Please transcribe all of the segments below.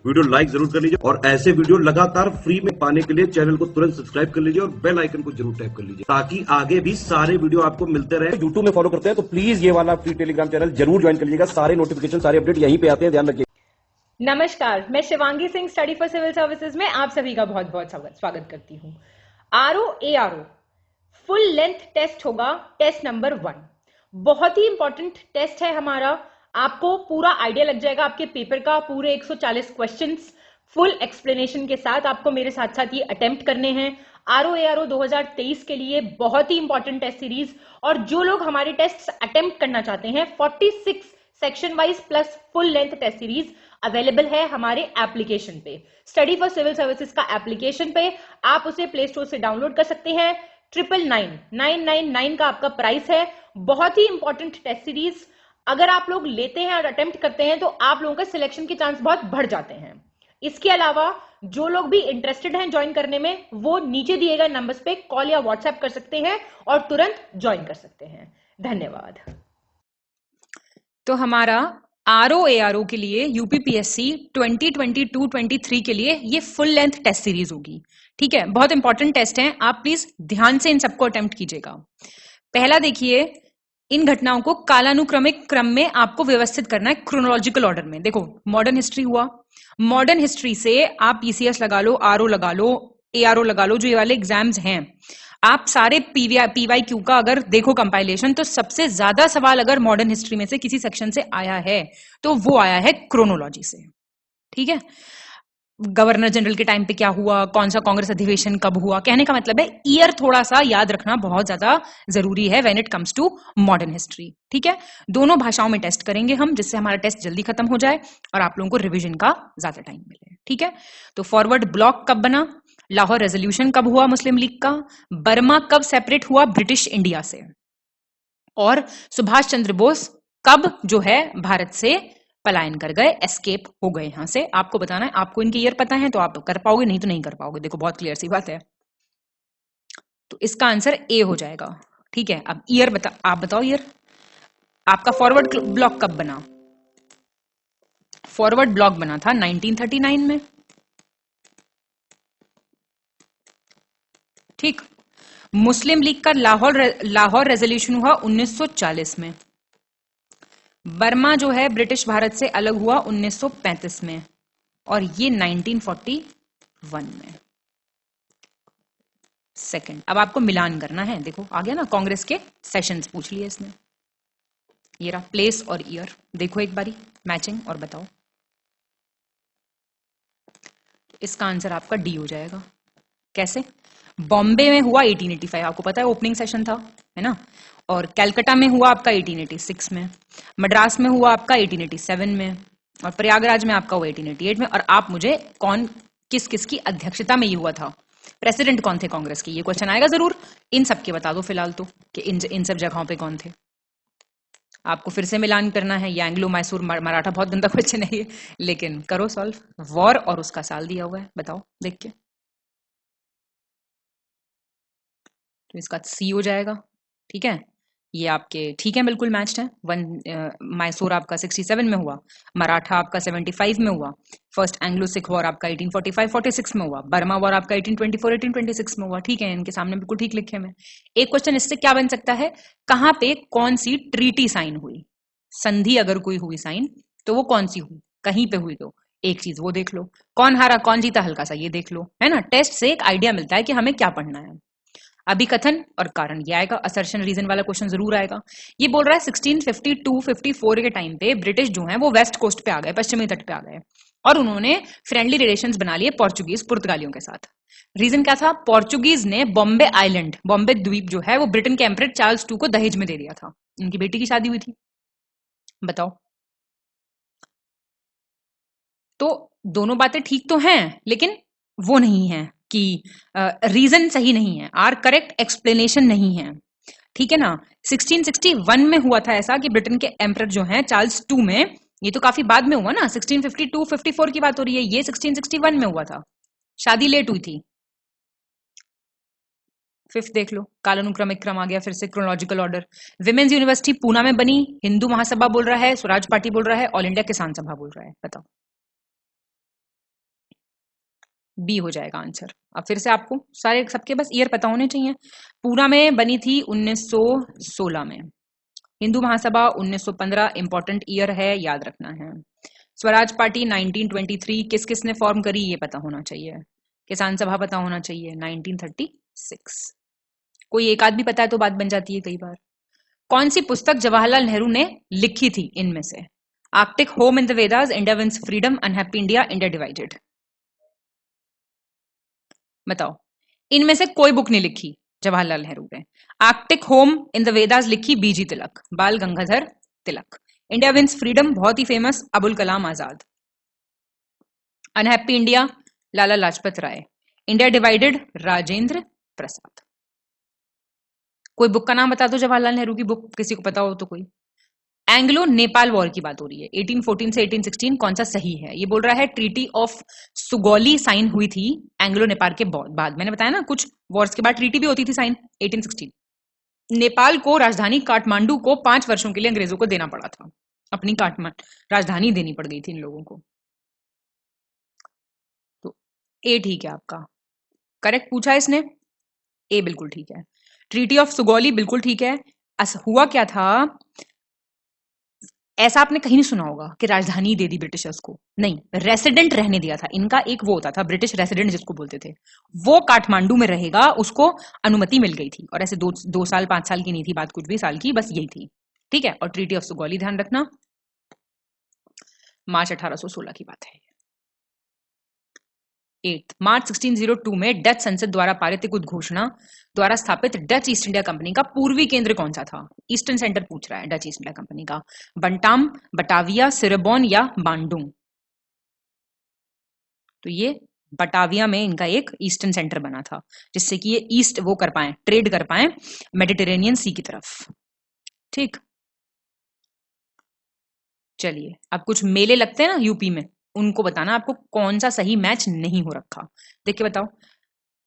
Video like जरूर कर लीजिए और ऐसे वीडियो लगातार फ्री में पाने के लिए चैनल को तुरंत सब्सक्राइब कर लीजिए और बेल आइकन को जरूर टैप कर लीजिए ताकि आगे भी सारे वीडियो आपको मिलते रहे। यूट्यूब में फॉलो करते हैं तो प्लीज ये वाला फ्री टेलीग्राम चैनल जरूर ज्वाइन कर लीजिएगा। सारे नोटिफिकेशन, सारे अपडेट यहीं पे आते हैं, ध्यान रखिए। नमस्कार, मैं Shivangi Singh study for civil services में आप सभी का बहुत बहुत स्वागत करती हूँ। ROARO फुल लेंथ टेस्ट होगा, टेस्ट नंबर 1। बहुत ही इंपॉर्टेंट टेस्ट है हमारा। आपको पूरा आइडिया लग जाएगा आपके पेपर का। पूरे 140 क्वेश्चंस फुल एक्सप्लेनेशन के साथ आपको मेरे साथ साथ ये अटेम्प्ट करने हैं। ROARO 2023 के लिए बहुत ही इंपॉर्टेंट टेस्ट सीरीज। और जो लोग हमारे टेस्ट अटेम्प्ट करना चाहते हैं, 46 section wise plus full length test series available है हमारे एप्लीकेशन पे। स्टडी फॉर सिविल सर्विसेज का एप्लीकेशन पे आप उसे प्ले स्टोर से डाउनलोड कर सकते हैं। 999 का आपका प्राइस है। बहुत ही इंपॉर्टेंट टेस्ट सीरीज अगर आप लोग लेते हैं और अटेम्प्ट करते हैं तो आप लोगों का सिलेक्शन के चांस बहुत बढ़ जाते हैं। इसके अलावा जो लोग भी इंटरेस्टेड हैं ज्वाइन करने में, वो नीचे दिए गए नंबर्स पे कॉल या व्हाट्सएप कर सकते हैं और तुरंत ज्वाइन कर सकते हैं। धन्यवाद। तो हमारा ROARO के लिए UPPSC 2022-23 के लिए ये फुल लेंथ टेस्ट सीरीज होगी। ठीक है, बहुत इंपॉर्टेंट टेस्ट हैं, आप प्लीज ध्यान से इन सबको अटेम्प्ट कीजिएगा। पहला देखिए, इन घटनाओं को कालानुक्रमिक क्रम में आपको व्यवस्थित करना है, क्रोनोलॉजिकल ऑर्डर में। देखो, मॉडर्न हिस्ट्री हुआ, मॉडर्न हिस्ट्री से आप PCS लगा लो, RO लगा लो, ARO लगा लो, जो ये वाले एग्जाम्स हैं, आप सारे PYQ का अगर देखो कंपाइलेशन, तो सबसे ज्यादा सवाल अगर मॉडर्न हिस्ट्री में से किसी सेक्शन से आया है तो वो आया है क्रोनोलॉजी से। ठीक है, गवर्नर जनरल के टाइम पे क्या हुआ, कौन सा कांग्रेस अधिवेशन कब हुआ, कहने का मतलब है ईयर थोड़ा सा याद रखना बहुत ज्यादा जरूरी है when it comes to modern history. ठीक है, दोनों भाषाओं में टेस्ट करेंगे हम, जिससे हमारा टेस्ट जल्दी खत्म हो जाए और आप लोगों को रिविजन का ज्यादा टाइम मिले। ठीक है, तो फॉरवर्ड ब्लॉक कब बना, लाहौर रेजोल्यूशन कब हुआ मुस्लिम लीग का, बर्मा कब सेपरेट हुआ ब्रिटिश इंडिया से, और सुभाष चंद्र बोस कब जो है भारत से पलायन कर गए, एस्केप हो गए यहां से। आपको बताना है, आपको इनके ईयर पता है तो आप कर पाओगे, नहीं तो नहीं कर पाओगे। देखो, बहुत क्लियर सी बात है। तो इसका आंसर A हो जाएगा। ठीक है, अब ईयर आप बताओ ईयर। आपका फॉरवर्ड ब्लॉक कब बना? फॉरवर्ड ब्लॉक बना था 1939 में। ठीक, मुस्लिम लीग का लाहौर रेजोल्यूशन हुआ 1940 में। बर्मा जो है ब्रिटिश भारत से अलग हुआ 1935 में, और ये 1941 में। सेकंड, अब आपको मिलान करना है। देखो, आ गया ना, कांग्रेस के सेशंस पूछ लिए इसने। ये रहा प्लेस और ईयर, देखो एक बारी मैचिंग और बताओ। इसका आंसर आपका D हो जाएगा। कैसे? बॉम्बे में हुआ 1885, आपको पता है ओपनिंग सेशन था, है ना। और कलकत्ता में हुआ आपका 1886 में, मद्रास में हुआ आपका 1887 में, और प्रयागराज में आपका हुआ 1888 में। और आप मुझे किस किस की अध्यक्षता में ये हुआ था, प्रेसिडेंट कौन थे कांग्रेस के, ये क्वेश्चन आएगा जरूर। इन सब के बता दो फिलहाल तो कि इन सब जगहों पे कौन थे। आपको फिर से मिलान करना है। ये एंग्लो मैसूर मराठा, बहुत गंदा क्वेश्चन है ये, लेकिन करो सॉल्व। वॉर और उसका साल दिया हुआ है, बताओ देख के। तो इसका C हो जाएगा। ठीक है, ये आपके ठीक है, बिल्कुल मैच्ड है। मैसूर आपका 67 में हुआ, मराठा आपका 75 में हुआ, फर्स्ट एंग्लो सिख वॉर आपका 1845-46 में हुआ, बर्मा वॉर आपका 1824-1826 में हुआ। ठीक है, इनके सामने बिल्कुल ठीक लिखे हैं। एक क्वेश्चन इससे क्या बन सकता है, कहां पे कौन सी ट्रीटी साइन हुई, संधि अगर कोई हुई साइन तो वो कौन सी हुई, कहीं पे हुई तो एक चीज वो देख लो। कौन हारा कौन जीता, हल्का सा ये देख लो, है ना। टेस्ट से एक आइडिया मिलता है कि हमें क्या पढ़ना है। अभिकथन और कारण, ये आएगा। असर्शन रीजन वाला क्वेश्चन जरूर आएगा। ये बोल रहा है 1652-54 के टाइम पे ब्रिटिश जो है वो वेस्ट कोस्ट पे आ गए, पश्चिमी तट पे आ गए, और उन्होंने फ्रेंडली रिलेशंस बना लिए पोर्चुगीज पुर्तगालियों के साथ। रीजन क्या था, पोर्चुगीज ने बॉम्बे आइलैंड, बॉम्बे द्वीप जो है वो ब्रिटेन के एम्परर चार्ल्स II को दहेज में दे दिया था। उनकी बेटी की शादी हुई थी। बताओ, तो दोनों बातें ठीक तो हैं, लेकिन वो नहीं है कि रीजन सही नहीं है, आर करेक्ट एक्सप्लेनेशन नहीं है। ठीक है ना। 1661 में हुआ था ऐसा कि ब्रिटेन के एम्परर जो हैं चार्ल्स II में, ये तो काफी बाद में हुआ ना, 1652-54 की बात हो रही है, ये 1661 में हुआ था। शादी लेट हुई थी। फिफ्थ देख लो, कालानुक्रमिक क्रम आ गया फिर से, chronological order. Women's university Poona में बनी, हिंदू महासभा बोल रहा है, स्वराज पार्टी बोल रहा है, ऑल इंडिया किसान सभा बोल रहा है। बताओ। बी हो जाएगा आंसर। अब फिर से आपको सारे सबके बस ईयर पता होने चाहिए। पूरा में बनी थी 1916 में। हिंदू महासभा 1915 इंपॉर्टेंट ईयर है, याद रखना है। स्वराज पार्टी 1923 किस किस ने फॉर्म करी ये पता होना चाहिए। किसान सभा पता होना चाहिए 1936। कोई एक आध भी पता है तो बात बन जाती है कई बार। कौन सी पुस्तक जवाहरलाल नेहरू ने लिखी थी इनमें से? Arctic home in the Vedas, India wins freedom, unhappy India, India divided. बताओ, इनमें से कोई बुक नहीं लिखी जवाहरलाल नेहरू ने। Arctic home in the Vedas लिखी बीजी तिलक, बाल Gangadhar Tilak. India wins freedom बहुत ही famous, Abul Kalam Azad. Unhappy India Lala Lajpat Rai. India divided Rajendra Prasad. कोई बुक का नाम बता दो जवाहरलाल नेहरू की बुक, किसी को पता हो तो कोई। एंग्लो नेपाल वॉर की बात हो रही है 1814 से 1816, कौन सा सही है? ये बोल रहा है ट्रीटी ऑफ सुगौली साइन हुई थी एंग्लो नेपाल के बाद। मैंने बताया ना कुछ वॉर्स के बाद ट्रीटी भी होती थी साइन 1816। नेपाल को राजधानी काठमांडू को 5 वर्षों के लिए अंग्रेजों को देना पड़ा था, अपनी राजधानी देनी पड़ गई थी इन लोगों को। तो ए ठीक है आपका, करेक्ट पूछा इसने, ए बिल्कुल ठीक है। ट्रीटी ऑफ सुगौली बिल्कुल ठीक है। हुआ क्या था, ऐसा आपने कहीं नहीं सुना होगा कि राजधानी दे दी ब्रिटिशर्स को, नहीं, रेसिडेंट रहने दिया था। इनका एक वो होता था ब्रिटिश रेसिडेंट जिसको बोलते थे, वो काठमांडू में रहेगा, उसको अनुमति मिल गई थी। और ऐसे 2 साल 5 साल की नहीं थी बात, कुछ भी साल की, बस यही थी, ठीक है। और ट्रीटी ऑफ सुगौली ध्यान रखना, मार्च 1816 की बात है। 8 मार्च 1602 में डच संसद द्वारा पारित एक उद्घोषणा द्वारा स्थापित डच ईस्ट इंडिया कंपनी का पूर्वी केंद्र कौन सा था? ईस्टर्न सेंटर पूछ रहा है डच ईस्ट इंडिया कंपनी का। बंटाम, बटाविया, सिरबॉन या बांडुंग? तो ये बटाविया में इनका एक ईस्टर्न सेंटर बना था, जिससे कि ये ईस्ट वो कर पाए, ट्रेड कर पाए मेडिटेरेनियन सी की तरफ, ठीक। चलिए, अब कुछ मेले लगते हैं ना यूपी में, उनको बताना आपको कौन सा सही मैच नहीं हो रखा। देख के बताओ।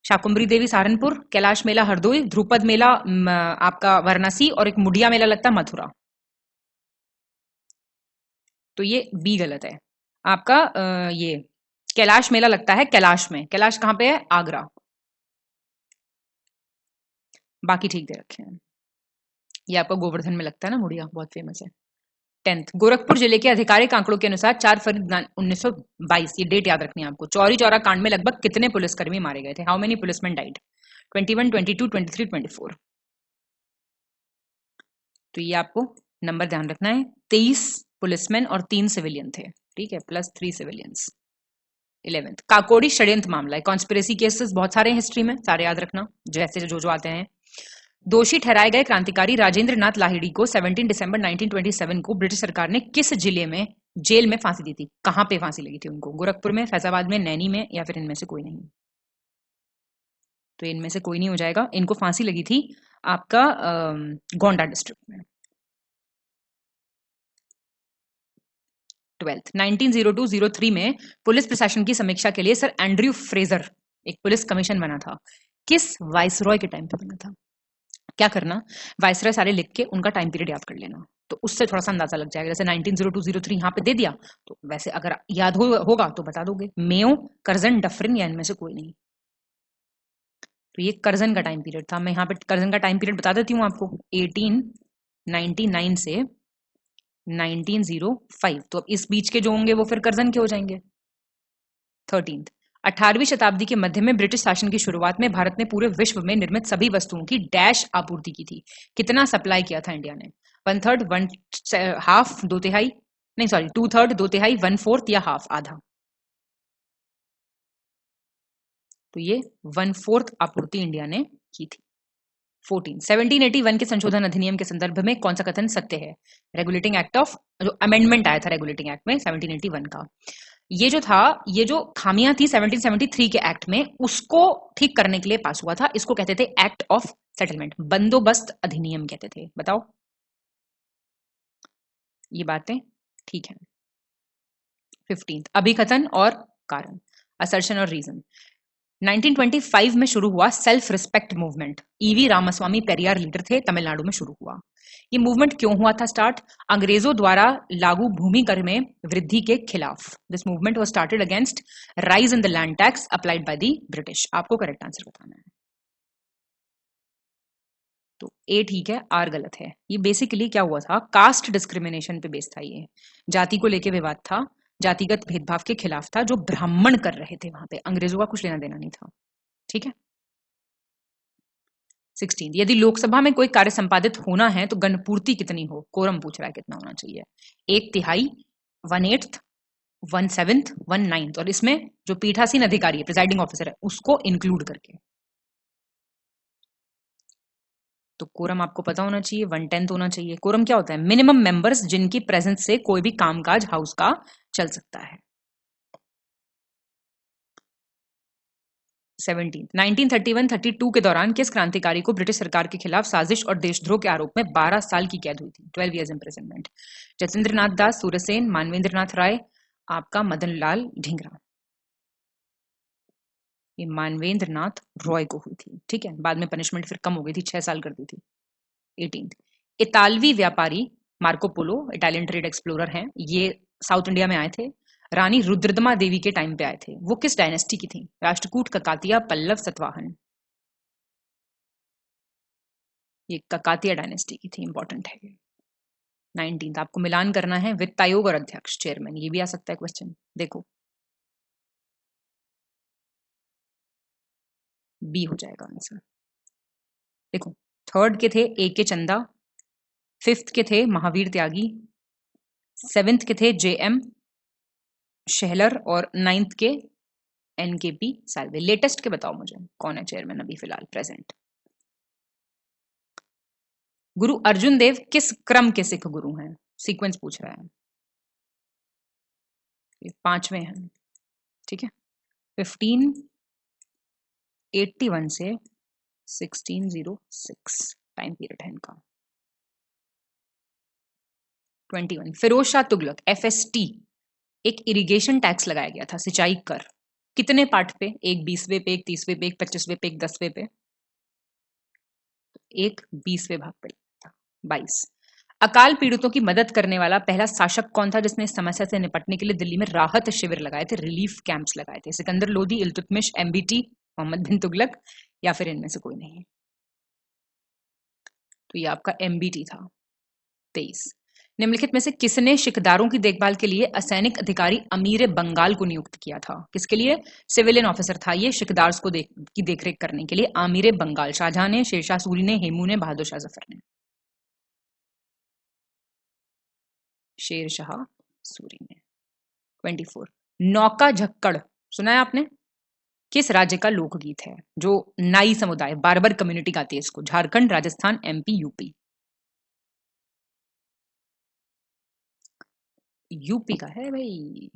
शाकुंभरी देवी सहारनपुर, कैलाश मेला हरदोई, ध्रुपद मेला आपका वाराणसी, और एक मुडिया मेला लगता है मथुरा। तो ये बी गलत है आपका। ये कैलाश मेला लगता है कैलाश में। कैलाश कहाँ पे है? आगरा। बाकी ठीक दे रखे हैं। ये आपका गोवर्धन में लगता है ना, मुड़िया बहुत फेमस है। 10th गोरखपुर जिले के आधिकारिक आंकड़ों के अनुसार 4 फरवरी 1922, ये डेट याद रखनी है आपको, चौरी चौरा कांड में लगभग कितने पुलिसकर्मी मारे गए थे? How many policeman died? 21, 22, 23, 24। तो ये आपको नंबर ध्यान रखना है, 23 पुलिसमैन और 3 सिविलियन थे, ठीक है, प्लस 3 सिविलियंस। 11th काकोड़ी षड्यंत्र मामला है, कॉन्स्पिरेसी केसेस बहुत सारे हिस्ट्री में, सारे याद रखना जैसे जो आते हैं। दोषी ठहराए गए क्रांतिकारी राजेंद्र नाथ लाहिड़ी को 17 दिसंबर 1927 को ब्रिटिश सरकार ने किस जिले में जेल में फांसी दी थी? कहां पे फांसी लगी थी उनको? गोरखपुर में, फैजाबाद में, नैनी में, या फिर इनमें से कोई नहीं? तो इनमें से कोई नहीं हो जाएगा। इनको फांसी लगी थी आपका गोंडा डिस्ट्रिक्ट में। 12th 1902-03 में पुलिस प्रशासन की समीक्षा के लिए सर एंड्रयू फ्रेजर एक पुलिस कमीशन बना था, किस वाइसरॉय के टाइम पे बना था? क्या करना, वाइसरॉय सारे लिख के उनका टाइम पीरियड याद कर लेना, तो उससे थोड़ा सा अंदाजा लग जाएगा। जैसे 1902-03 यहाँ पे दे दिया, तो वैसे अगर याद होगा तो बता दोगे। मेयो, कर्जन, डफरिन, या इनमें से कोई नहीं? तो ये कर्जन का टाइम पीरियड था। मैं यहाँ पे कर्जन का टाइम पीरियड बता देती हूँ आपको, 1899 से 1905। तो अब इस बीच के जो होंगे वो फिर कर्जन के हो जाएंगे। 13th 18वीं शताब्दी के मध्य में ब्रिटिश शासन की शुरुआत में भारत ने पूरे विश्व में निर्मित सभी वस्तुओं की डैश आपूर्ति की थी। कितना सप्लाई किया था इंडिया ने? 1/3, 1/2, 2/3, नहीं सॉरी 2/3, 2/3, 1/4 या हाफ, आधा? तो ये 1/4 आपूर्ति इंडिया ने की थी। 14 1781 के संशोधन अधिनियम के संदर्भ में कौन सा कथन सत्य है? रेगुलेटिंग एक्ट ऑफ, जो अमेंडमेंट आया था रेगुलेटिंग एक्ट में 1781 का, ये जो था, ये जो खामियां थी 1773 के एक्ट में, उसको ठीक करने के लिए पास हुआ था। इसको कहते थे एक्ट ऑफ सेटलमेंट, बंदोबस्त अधिनियम कहते थे। बताओ, ये बातें ठीक है। 15th अभिकथन और कारण, असर्शन और रीजन। 1925 में शुरू हुआ self respect movement, E V Ramaswamy Periyar leader थे, तमिलनाडु में शुरू हुआ। ये मूवमेंट क्यों हुआ था स्टार्ट? अंग्रेजों द्वारा लागू भूमि कर में वृद्धि के खिलाफ। This movement was started against rise in the land tax applied by the British. आपको करेक्ट आंसर बताना है। तो ए ठीक है, आर गलत है। ये बेसिकली क्या हुआ था, कास्ट डिस्क्रिमिनेशन पे बेस्ड था। ये जाति को लेके विवाद था, जातिगत भेदभाव के खिलाफ था, जो ब्राह्मण कर रहे थे वहां पे। अंग्रेजों का कुछ लेना देना नहीं था। ठीक है। 16 यदि लोकसभा में कोई कार्य संपादित होना है तो गणपूर्ति कितनी हो? कोरम पूछ रहा है कितना होना चाहिए। 1/3, 1/8, 1/7, 1/9, और इसमें जो पीठासीन अधिकारी है, प्रिजाइडिंग ऑफिसर है, उसको इंक्लूड करके। तो कोरम आपको पता होना चाहिए 1/10 होना चाहिए। कोरम क्या होता है? मिनिमम मेंबर्स जिनकी प्रेजेंस से कोई भी कामकाज हाउस का चल सकता है। 17 1931-32 के दौरान किस क्रांतिकारी को ब्रिटिश सरकार के खिलाफ साजिश और देशद्रोह के आरोप में 12 साल की कैद हुई थी? 12 इयर्स इम्प्रिजनमेंट। जतेंद्र नाथ दास, सूरसेन, मानवेंद्र नाथ राय, आपका मदन लाल ढींगरा। ये मानवेंद्र नाथ रॉय को हुई थी। ठीक है, बाद में पनिशमेंट फिर कम हो गई थी, 6 साल कर दी थी। 18 इतालवी व्यापारी Marco Polo, Italian trade explorer हैं, ये साउथ इंडिया में आए थे। रानी रुद्रदमा देवी के टाइम पे आए थे। वो किस डायनेस्टी की थी? राष्ट्रकूट, ककातिया, पल्लव, सतवाहन। ये ककातिया डायनेस्टी की थी, इंपॉर्टेंट है। 19 आपको मिलान करना है वित्त आयोग और अध्यक्ष, चेयरमैन। ये भी आ सकता है क्वेश्चन, देखो। बी हो जाएगा आंसर। देखो, थर्ड के थे ए के चंदा, फिफ्थ के थे महावीर त्यागी, सेवेंथ के थे जे एम शहलर, और नाइन्थ के एन के पी साल्वे। लेटेस्ट के बताओ मुझे कौन है चेयरमैन अभी फिलहाल प्रेजेंट? गुरु अर्जुन देव किस क्रम के सिख गुरु हैं? सीक्वेंस पूछ रहा है। ये 5वें हैं। ठीक है। 1581 से 1606 टाइम पीरियड है इनका। 21 फिरोज शाह तुगलक, FST, एक इरिगेशन टैक्स लगाया गया था, सिंचाई कर। कितने पार्ट पे? एक 20वें पे, एक 30वें पे, एक 25वें पे, एक 10वें पे। एक 20वें भाग पे था। 22 अकाल पीड़ितों की मदद करने वाला पहला शासक कौन था जिसने इस समस्या से निपटने के लिए दिल्ली में राहत शिविर लगाए थे, रिलीफ कैंप्स लगाए थे? सिकंदर लोधी, इल्तुतमिश, MBT, मोहम्मद बिन तुगलक, या फिर इनमें से कोई नहीं? तो ये आपका MBT था। 23 निम्नलिखित में से किसने शिकदारों की देखभाल के लिए असैनिक अधिकारी अमीर बंगाल को नियुक्त किया था? किसके लिए? सिविलियन ऑफिसर था ये, शिकदार्स को की देखरेख करने के लिए। आमिर बंगाल, शाहजहां ने, शेरशाह सूरी ने, हेमू ने, बहादुर शाह जफर ने। शेरशाह सूरी ने। 24 नौका झक्कड़ सुना है आपने? किस राज्य का लोकगीत है जो नाई समुदाय, बार्बर कम्युनिटी गाती है इसको? Jharkhand, Rajasthan, MP, UP? UP का है भाई।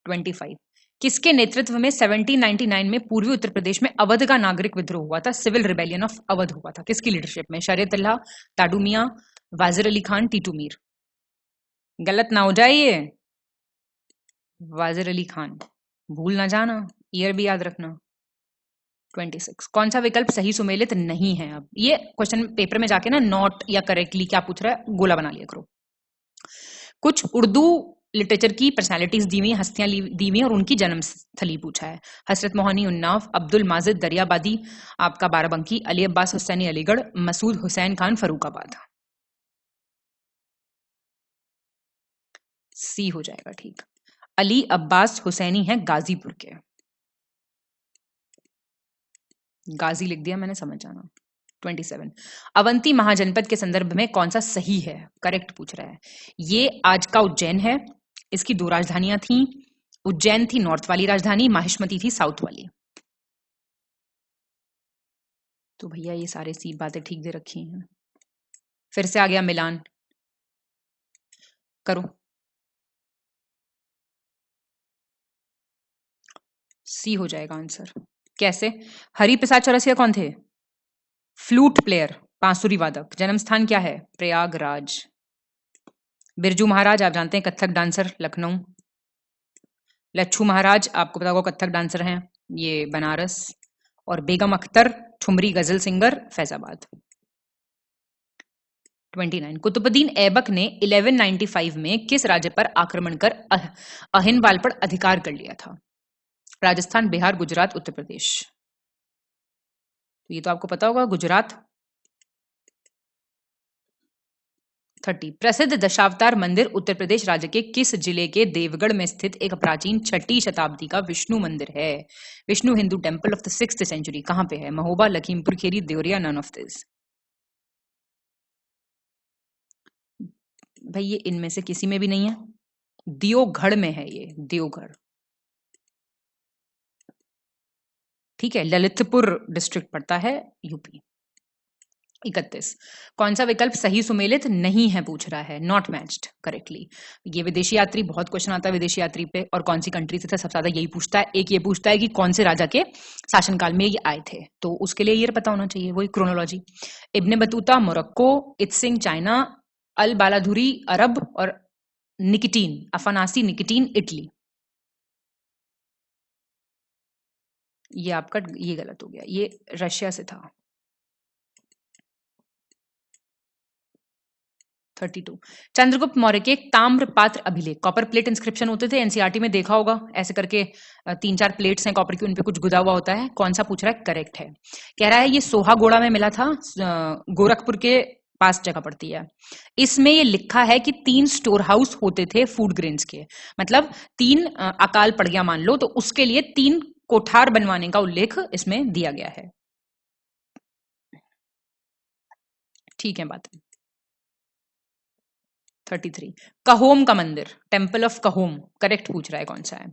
25 किसके नेतृत्व में 1799 में पूर्वी उत्तर प्रदेश में अवध का नागरिक विद्रोह हुआ था? सिविल रिबेलियन ऑफ अवध हुआ था। किसकी लीडरशिप में? शरीयतुल्लाह, ताडू मियां, वाजिर अली खान, टीटू मीर। गलत ना हो जाए ये। वाजिर अली खान, भूल ना जाना, ईयर भी याद रखना। 26 कौन सा विकल्प सही सुमेलित नहीं है? अब ये क्वेश्चन पेपर में जाके ना नॉट या करेक्टली क्या पूछ रहा है, गोला बना लिया करो। कुछ उर्दू लिटरेचर की पर्सनालिटीज दी हुई, हस्तियां दी हुई और उनकी जन्म स्थली पूछा है। हसरत मोहनी उन्नाव, अब्दुल माजिद दरियाबादी, आपका बाराबंकी, अली अब्बास हुसैनी अलीगढ़, मसूद हुसैन खान फरूखाबाद। सी हो जाएगा ठीक। अली अब्बास हुसैनी है गाजीपुर के। गाजी लिख दिया मैंने, समझ जाना। 27 अवंती महाजनपद के संदर्भ में कौन सा सही है? करेक्ट पूछ रहा है। ये आज का उज्जैन है, इसकी 2 राजधानियां थी। उज्जैन थी नॉर्थ वाली राजधानी, माहिष्मती थी साउथ वाली। तो भैया ये सारे सी बातें ठीक दे रखी हैं। फिर से आ गया मिलान, करो। सी हो जाएगा आंसर। कैसे? हरि प्रसाद चौरसिया कौन थे? फ्लूट प्लेयर, बांसुरी वादक। जन्म स्थान क्या है? प्रयागराज। बिरजू महाराज आप जानते हैं, कथक डांसर, लखनऊ। लच्छू महाराज आपको पता होगा कथक डांसर हैं, ये बनारस। और बेगम अख्तर ठुमरी गजल सिंगर, फैजाबाद। 29 कुतुबुद्दीन ऐबक ने 1195 में किस राज्य पर आक्रमण कर अहिनवाल पर अधिकार कर लिया था? राजस्थान, बिहार, गुजरात, उत्तर प्रदेश। तो ये तो आपको पता होगा, गुजरात। 30 प्रसिद्ध दशावतार मंदिर उत्तर प्रदेश राज्य के किस जिले के देवगढ़ में स्थित एक प्राचीन 6ठी शताब्दी का विष्णु मंदिर है? Vishnu Hindu temple of the 6th century कहां पे है? Mahoba, Lakhimpur Kheri, Deoria, none of this. भाई ये इनमें से किसी में भी नहीं है, दियोगढ़ में है ये, दियोगढ़। ठीक है, ललितपुर डिस्ट्रिक्ट पड़ता है, यूपी। 31 कौन सा विकल्प सही सुमेलित नहीं है पूछ रहा है, नॉट मैच्ड करेक्टली। ये विदेशी यात्री, बहुत क्वेश्चन आता है विदेशी यात्री पे, और कौन सी कंट्री से था सबसे ज्यादा यही पूछता है। एक ये पूछता है कि कौन से राजा के शासनकाल में ये आए थे, तो उसके लिए ये पता होना चाहिए, वही chronology. Ibn Battuta Morocco, Itsing China, अल बालाधुरी अरब, और निकिटीन अफानासी निकिटीन इटली। ये आपका ये गलत हो गया, ये रशिया से था। 32 चंद्रगुप्त मौर्य के ताम्र पात्र अभिलेख, कॉपर प्लेट इंस्क्रिप्शन होते थे, एनसीईआरटी में देखा होगा, ऐसे करके 3-4 प्लेट्स हैं कॉपर की, उनपे कुछ गुदा हुआ होता है। कौन सा पूछ रहा है? करेक्ट है। कह रहा है ये सोहागोड़ा में मिला था, गोरखपुर के पास जगह पड़ती है। इसमें ये लिखा है कि 3 स्टोर हाउस होते थे फूड ग्रेन्स के, मतलब 3 अकाल पड़ गया मान लो, तो उसके लिए 3 कोठार बनवाने का उल्लेख इसमें दिया गया है। ठीक है बात। 33 कहोम का मंदिर, टेम्पल ऑफ कहोम, करेक्ट पूछ रहा है कौन सा है?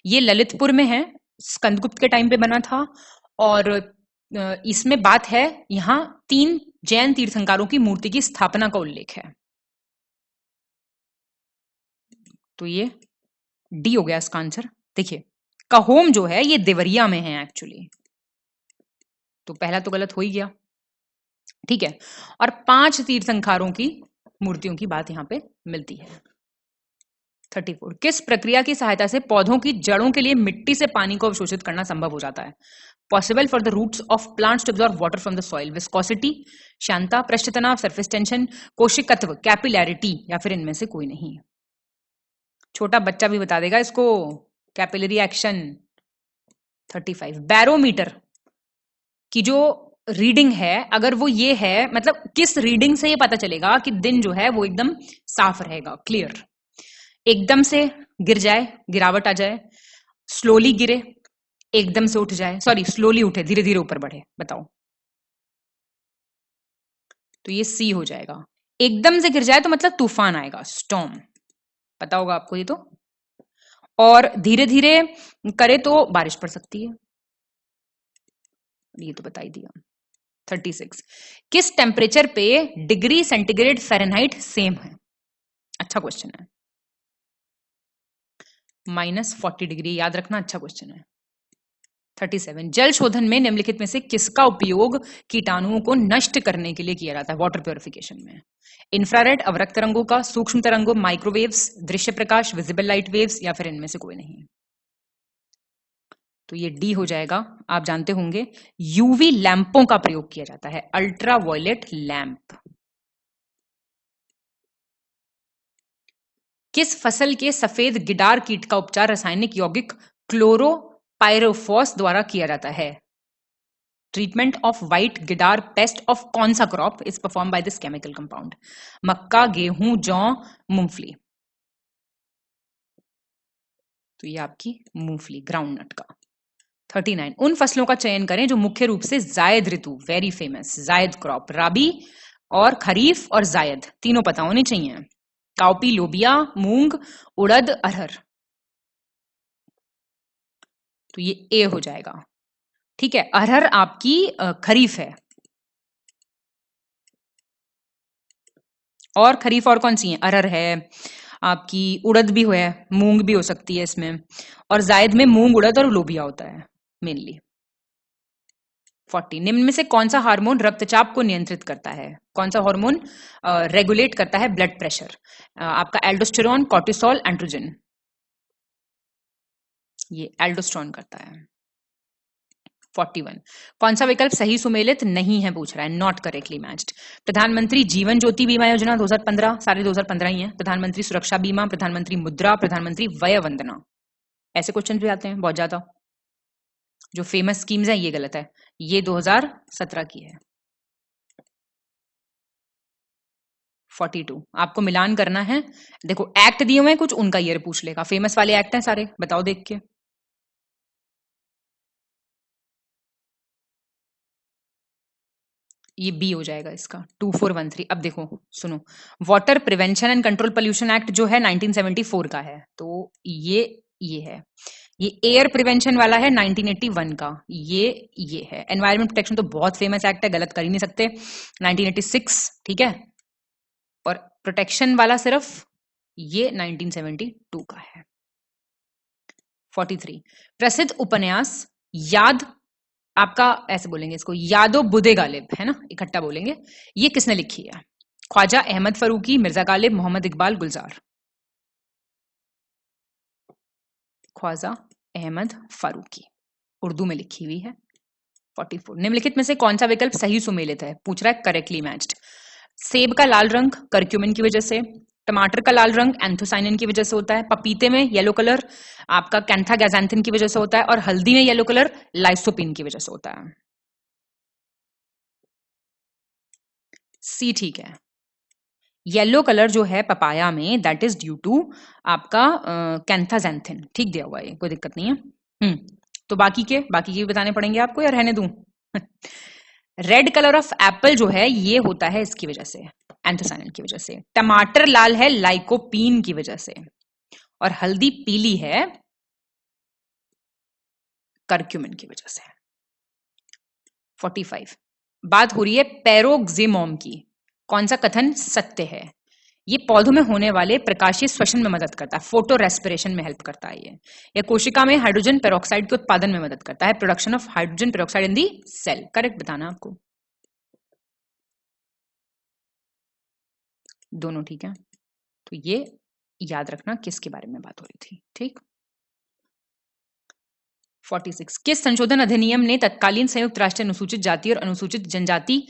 ये ललितपुर में है, स्कंदगुप्त के टाइम पे बना था, और इसमें बात है यहां 3 जैन तीर्थंकरों की मूर्ति की स्थापना का उल्लेख है। तो ये डी हो गया इसका आंसर। देखिए कहोम जो है ये देवरिया में है एक्चुअली, तो पहला तो गलत हो ही गया। ठीक है, और 5 तीर्थंकरों की मूर्तियों की बात यहां पे मिलती है। 34 किस प्रक्रिया की सहायता से पौधों की जड़ों के लिए मिट्टी से पानी को अवशोषित करना संभव हो जाता है? Possible for the roots of plants to absorb water from the soil, viscosity, श्यानता, पृष्ठ तनाव, सरफेस टेंशन, कोशिकत्व, कैपिलैरिटी, या फिर इनमें से कोई नहीं? छोटा बच्चा भी बता देगा इसको, कैपिलरी एक्शन। 35 बैरोमीटर की जो रीडिंग है, अगर वो ये है, मतलब किस रीडिंग से ये पता चलेगा कि दिन जो है वो एकदम साफ रहेगा, क्लियर? एकदम से गिर जाए, गिरावट आ जाए, स्लोली गिरे, एकदम से उठ जाए, सॉरी स्लोली उठे, धीरे धीरे ऊपर बढ़े, बताओ। तो ये सी हो जाएगा। एकदम से गिर जाए तो मतलब तूफान आएगा, स्टॉर्म, पता होगा आपको ये तो। और धीरे धीरे करे तो बारिश पड़ सकती है, ये तो बता ही दिया। 36 किस टेम्परेचर पे डिग्री सेंटीग्रेड फ़ारेनहाइट सेम है? अच्छा क्वेश्चन है। -40 डिग्री, याद रखना, अच्छा क्वेश्चन है। 37 जल शोधन में निम्नलिखित में से किसका उपयोग कीटाणुओं को नष्ट करने के लिए किया जाता है वाटर प्योरिफिकेशन में? इंफ्रारेड, अवरक्त तरंगों का, सूक्ष्म तरंगों, माइक्रोवेव्स, दृश्य प्रकाश, विजिबल लाइट वेव्स, या फिर इनमें से कोई नहीं? तो ये डी हो जाएगा। आप जानते होंगे यूवी लैंपों का प्रयोग किया जाता है, अल्ट्रा वायलेट लैंप। किस फसल के सफेद गिडार कीट का उपचार रासायनिक यौगिक क्लोरोपाइरोफॉस द्वारा किया जाता है? ट्रीटमेंट ऑफ व्हाइट गिडार पेस्ट ऑफ कौन सा crop is performed by this chemical compound? मक्का, गेहूं, जौ, मूंगफली। तो ये आपकी मूंगफली, ग्राउंडनट का। 39 उन फसलों का चयन करें जो मुख्य रूप से जायद ऋतु, वेरी फेमस जायद क्रॉप, राबी और खरीफ और जायद तीनों पता होने चाहिए। काउपी, लोबिया, मूंग, उड़द, अरहर। तो ये ए हो जाएगा। ठीक है, अरहर आपकी खरीफ है। और खरीफ और कौन सी है? अरहर है आपकी, उड़द भी है, मूंग भी हो सकती है इसमें, और जायद में मूंग, उड़द और लोबिया होता है मेनली। 40 निम्न में से कौन सा हार्मोन रक्तचाप को नियंत्रित करता है? कौन सा हार्मोन रेगुलेट करता है ब्लड प्रेशर? आपका एल्डोस्टेरोन, कॉर्टिसोल, एंड्रोजन। ये एल्डोस्टेरोन करता है। 41। कौन सा विकल्प सही सुमेलित नहीं है पूछ रहा है, नॉट करेक्टली मैच्ड। प्रधानमंत्री जीवन ज्योति बीमा योजना 2015, सारे 2015 ही है। प्रधानमंत्री सुरक्षा बीमा, प्रधानमंत्री मुद्रा, प्रधानमंत्री वय वंदना, ऐसे क्वेश्चन भी आते हैं बहुत ज्यादा। जो फेमस स्कीम्स है ये गलत है, ये 2017 की है। 42 आपको मिलान करना है। देखो एक्ट दिए हुए हैं कुछ, उनका ईयर पूछ लेगा। फेमस वाले एक्ट हैं सारे, बताओ देख के। ये बी हो जाएगा इसका, 2413। अब देखो सुनो, water prevention and control pollution act जो है 1974 का है, तो ये है। ये एयर प्रिवेंशन वाला है 1981 का, ये है। एनवायरमेंट प्रोटेक्शन तो बहुत फेमस एक्ट है, गलत कर ही नहीं सकते, 1986, ठीक है। और प्रोटेक्शन वाला सिर्फ ये 1972 का है। 43 प्रसिद्ध उपन्यास याद, आपका ऐसे बोलेंगे इसको, यादो बुदे गालिब, है ना, इकट्ठा बोलेंगे। ये किसने लिखी है? ख्वाजा अहमद फरूकी, मिर्जा गालिब, मोहम्मद इकबाल, गुलजार। ख्वाजा अहमद फारूकी, उर्दू में लिखी हुई है। 44 निम्नलिखित में से कौन सा विकल्प सही सुमेलित है पूछ रहा है, करेक्टली मैच्ड। सेब का लाल रंग करक्यूमिन की वजह से, टमाटर का लाल रंग एंथोसाइनिन की वजह से होता है, पपीते में येलो कलर आपका कैंथागैज़ैंथिन की वजह से होता है, और हल्दी में येलो कलर लाइसोपिन की वजह से होता है। सी ठीक है। येलो कलर जो है पपाया में, दैट इज ड्यू टू आपका कैंथाजैंथिन, ठीक दिया हुआ है, कोई दिक्कत नहीं है। तो बाकी के भी बताने पड़ेंगे आपको, या रहने दूं? रेड कलर ऑफ एप्पल जो है ये होता है इसकी वजह से, एंथोसाइनिन की वजह से। टमाटर लाल है लाइकोपीन की वजह से, और हल्दी पीली है करक्यूमिन की वजह से। 45 बात हो रही है पैरोक्सिमोम की, कौन सा कथन सत्य है? ये पौधों में होने वाले प्रकाशीय श्वसन में मदद करता है, फोटो रेस्पिरेशन में हेल्प करता है ये। या कोशिका में हाइड्रोजन पेरोक्साइड के उत्पादन में मदद करता है, production of hydrogen peroxide in the cell. Correct बताना आपको, दोनों ठीक है। तो ये याद रखना किसके बारे में बात हो रही थी, ठीक। 46 किस संशोधन अधिनियम ने तत्कालीन संयुक्त राष्ट्र अनुसूचित जाति और अनुसूचित जनजाति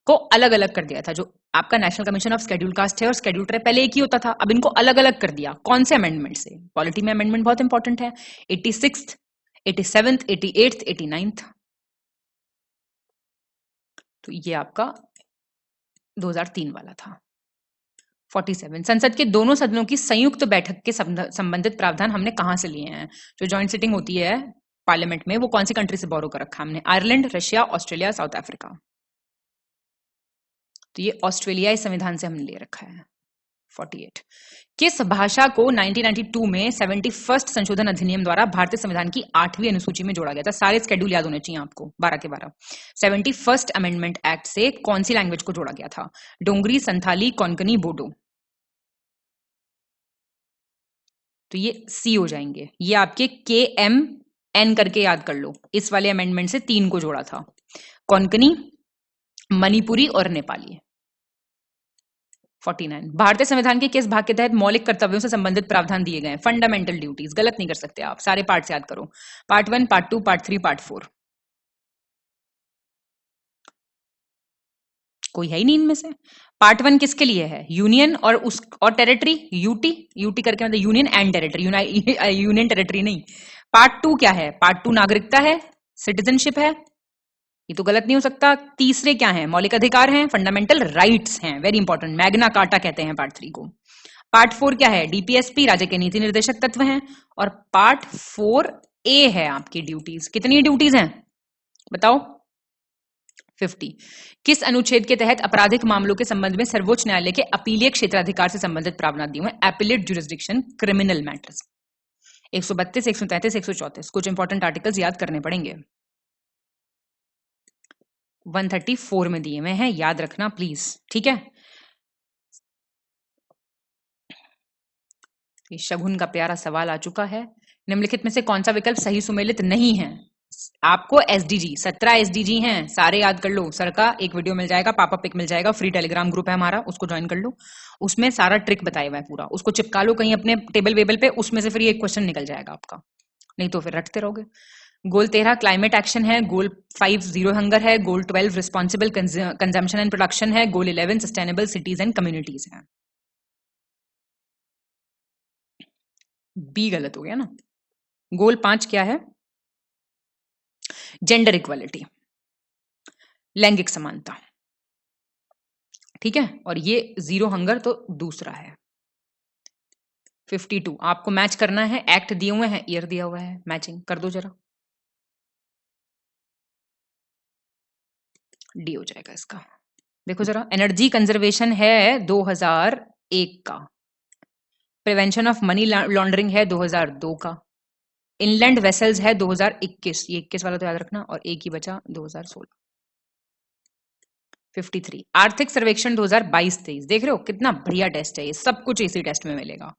को अलग अलग कर दिया था? जो आपका national commission of schedule caste है और शेड्यूल ट्राइब पहले एक ही होता था, अब इनको अलग अलग कर दिया। कौन से अमेंडमेंट से? पॉलिटी में अमेंडमेंट बहुत इंपॉर्टेंट है। 86th, 87th, 88th, 89th। तो ये आपका 2003 वाला था। 47 संसद के दोनों सदनों की संयुक्त बैठक के संबंधित प्रावधान हमने कहां से लिए हैं? जो जॉइंट सिटिंग होती है पार्लियामेंट में, वो कौन सी कंट्री से बोरो कर रखा हमने? Ireland, Russia, Australia, south Africa. तो ये ऑस्ट्रेलियाई संविधान से हमने ले रखा है। 48 किस भाषा को 1992 में 71st संशोधन अधिनियम द्वारा भारतीय संविधान की 8वीं अनुसूची में जोड़ा गया था? सारे स्केड्यूल याद होने चाहिए आपको, 12 के 12। 71st अमेंडमेंट एक्ट से कौन सी लैंग्वेज को जोड़ा गया था? डोंगरी, संथाली, कोंकणी, बोडो। तो ये सी हो जाएंगे। ये आपके KMN करके याद कर लो, इस वाले अमेंडमेंट से 3 को जोड़ा था, कोंकणी, मणिपुरी और नेपाली। 49 भारतीय संविधान के किस भाग के तहत मौलिक कर्तव्यों से संबंधित प्रावधान दिए गए हैं? Fundamental duties. गलत नहीं कर सकते आप, सारे पार्ट से याद करो। Part 1, part 2, part 3, part 4। कोई है ही नहीं इनमें से। पार्ट 1 किसके लिए है? यूनियन और टेरिटरी, यूटी करके मतलब union and territory, union territory नहीं। पार्ट 2 क्या है? पार्ट 2 नागरिकता है, सिटीजनशिप है, ये तो गलत नहीं हो सकता। तीसरे क्या है? मौलिक अधिकार हैं, फंडामेंटल राइट्स हैं, वेरी इंपॉर्टेंट, मैग्ना कार्टा कहते हैं पार्ट 3 को। पार्ट 4 क्या है? डीपीएसपी, राज्य के नीति निर्देशक तत्व हैं। और पार्ट 4A है आपकी ड्यूटीज। कितनी ड्यूटीज हैं बताओ? 50 किस अनुच्छेद के तहत आपराधिक मामलों के संबंध में सर्वोच्च न्यायालय के अपीलीय क्षेत्राधिकार से संबंधित प्रावधान दिए हुए? Appellate jurisdiction, criminal matters. 132, 133, 134 कुछ इंपॉर्टेंट आर्टिकल्स याद करने पड़ेंगे। 134 में दिए हुए हैं, याद रखना प्लीज, ठीक है। शगुन का प्यारा सवाल आ चुका है। निम्नलिखित में से कौन सा विकल्प सही सुमेलित नहीं है? आपको SDG 17 SDG हैं, सारे याद कर लो। सर का एक वीडियो मिल जाएगा, पापा पिक मिल जाएगा, फ्री टेलीग्राम ग्रुप है हमारा, उसको ज्वाइन कर लो। उसमें सारा ट्रिक बताया हुआ है पूरा, उसको चिपका लो कहीं अपने टेबल वेबल पे, उसमें से फिर एक क्वेश्चन निकल जाएगा आपका, नहीं तो फिर रटते रहोगे। गोल 13 क्लाइमेट एक्शन है, गोल 5 जीरो हंगर है, गोल 12 रिस्पॉन्सिबल कंजम्पशन एंड प्रोडक्शन है, गोल 11 सस्टेनेबल सिटीज एंड कम्युनिटीज है। बी गलत हो गया ना। गोल 5 क्या है? जेंडर इक्वालिटी, लैंगिक समानता, ठीक है। और ये जीरो हंगर तो दूसरा है। 52 आपको मैच करना है, एक्ट दिए हुए हैं, ईयर दिया हुआ है, मैचिंग कर दो जरा। डी हो जाएगा इसका। देखो जरा, एनर्जी कंजर्वेशन है 2001 का, प्रिवेंशन ऑफ मनी लॉन्ड्रिंग है 2002 का, इनलैंड वेसल्स है 2021, ये 21 वाला तो याद रखना, और एक ही बचा 2016। 53 आर्थिक सर्वेक्षण 2022-23, देख रहे हो कितना बढ़िया टेस्ट है ये, सब कुछ इसी टेस्ट में मिलेगा।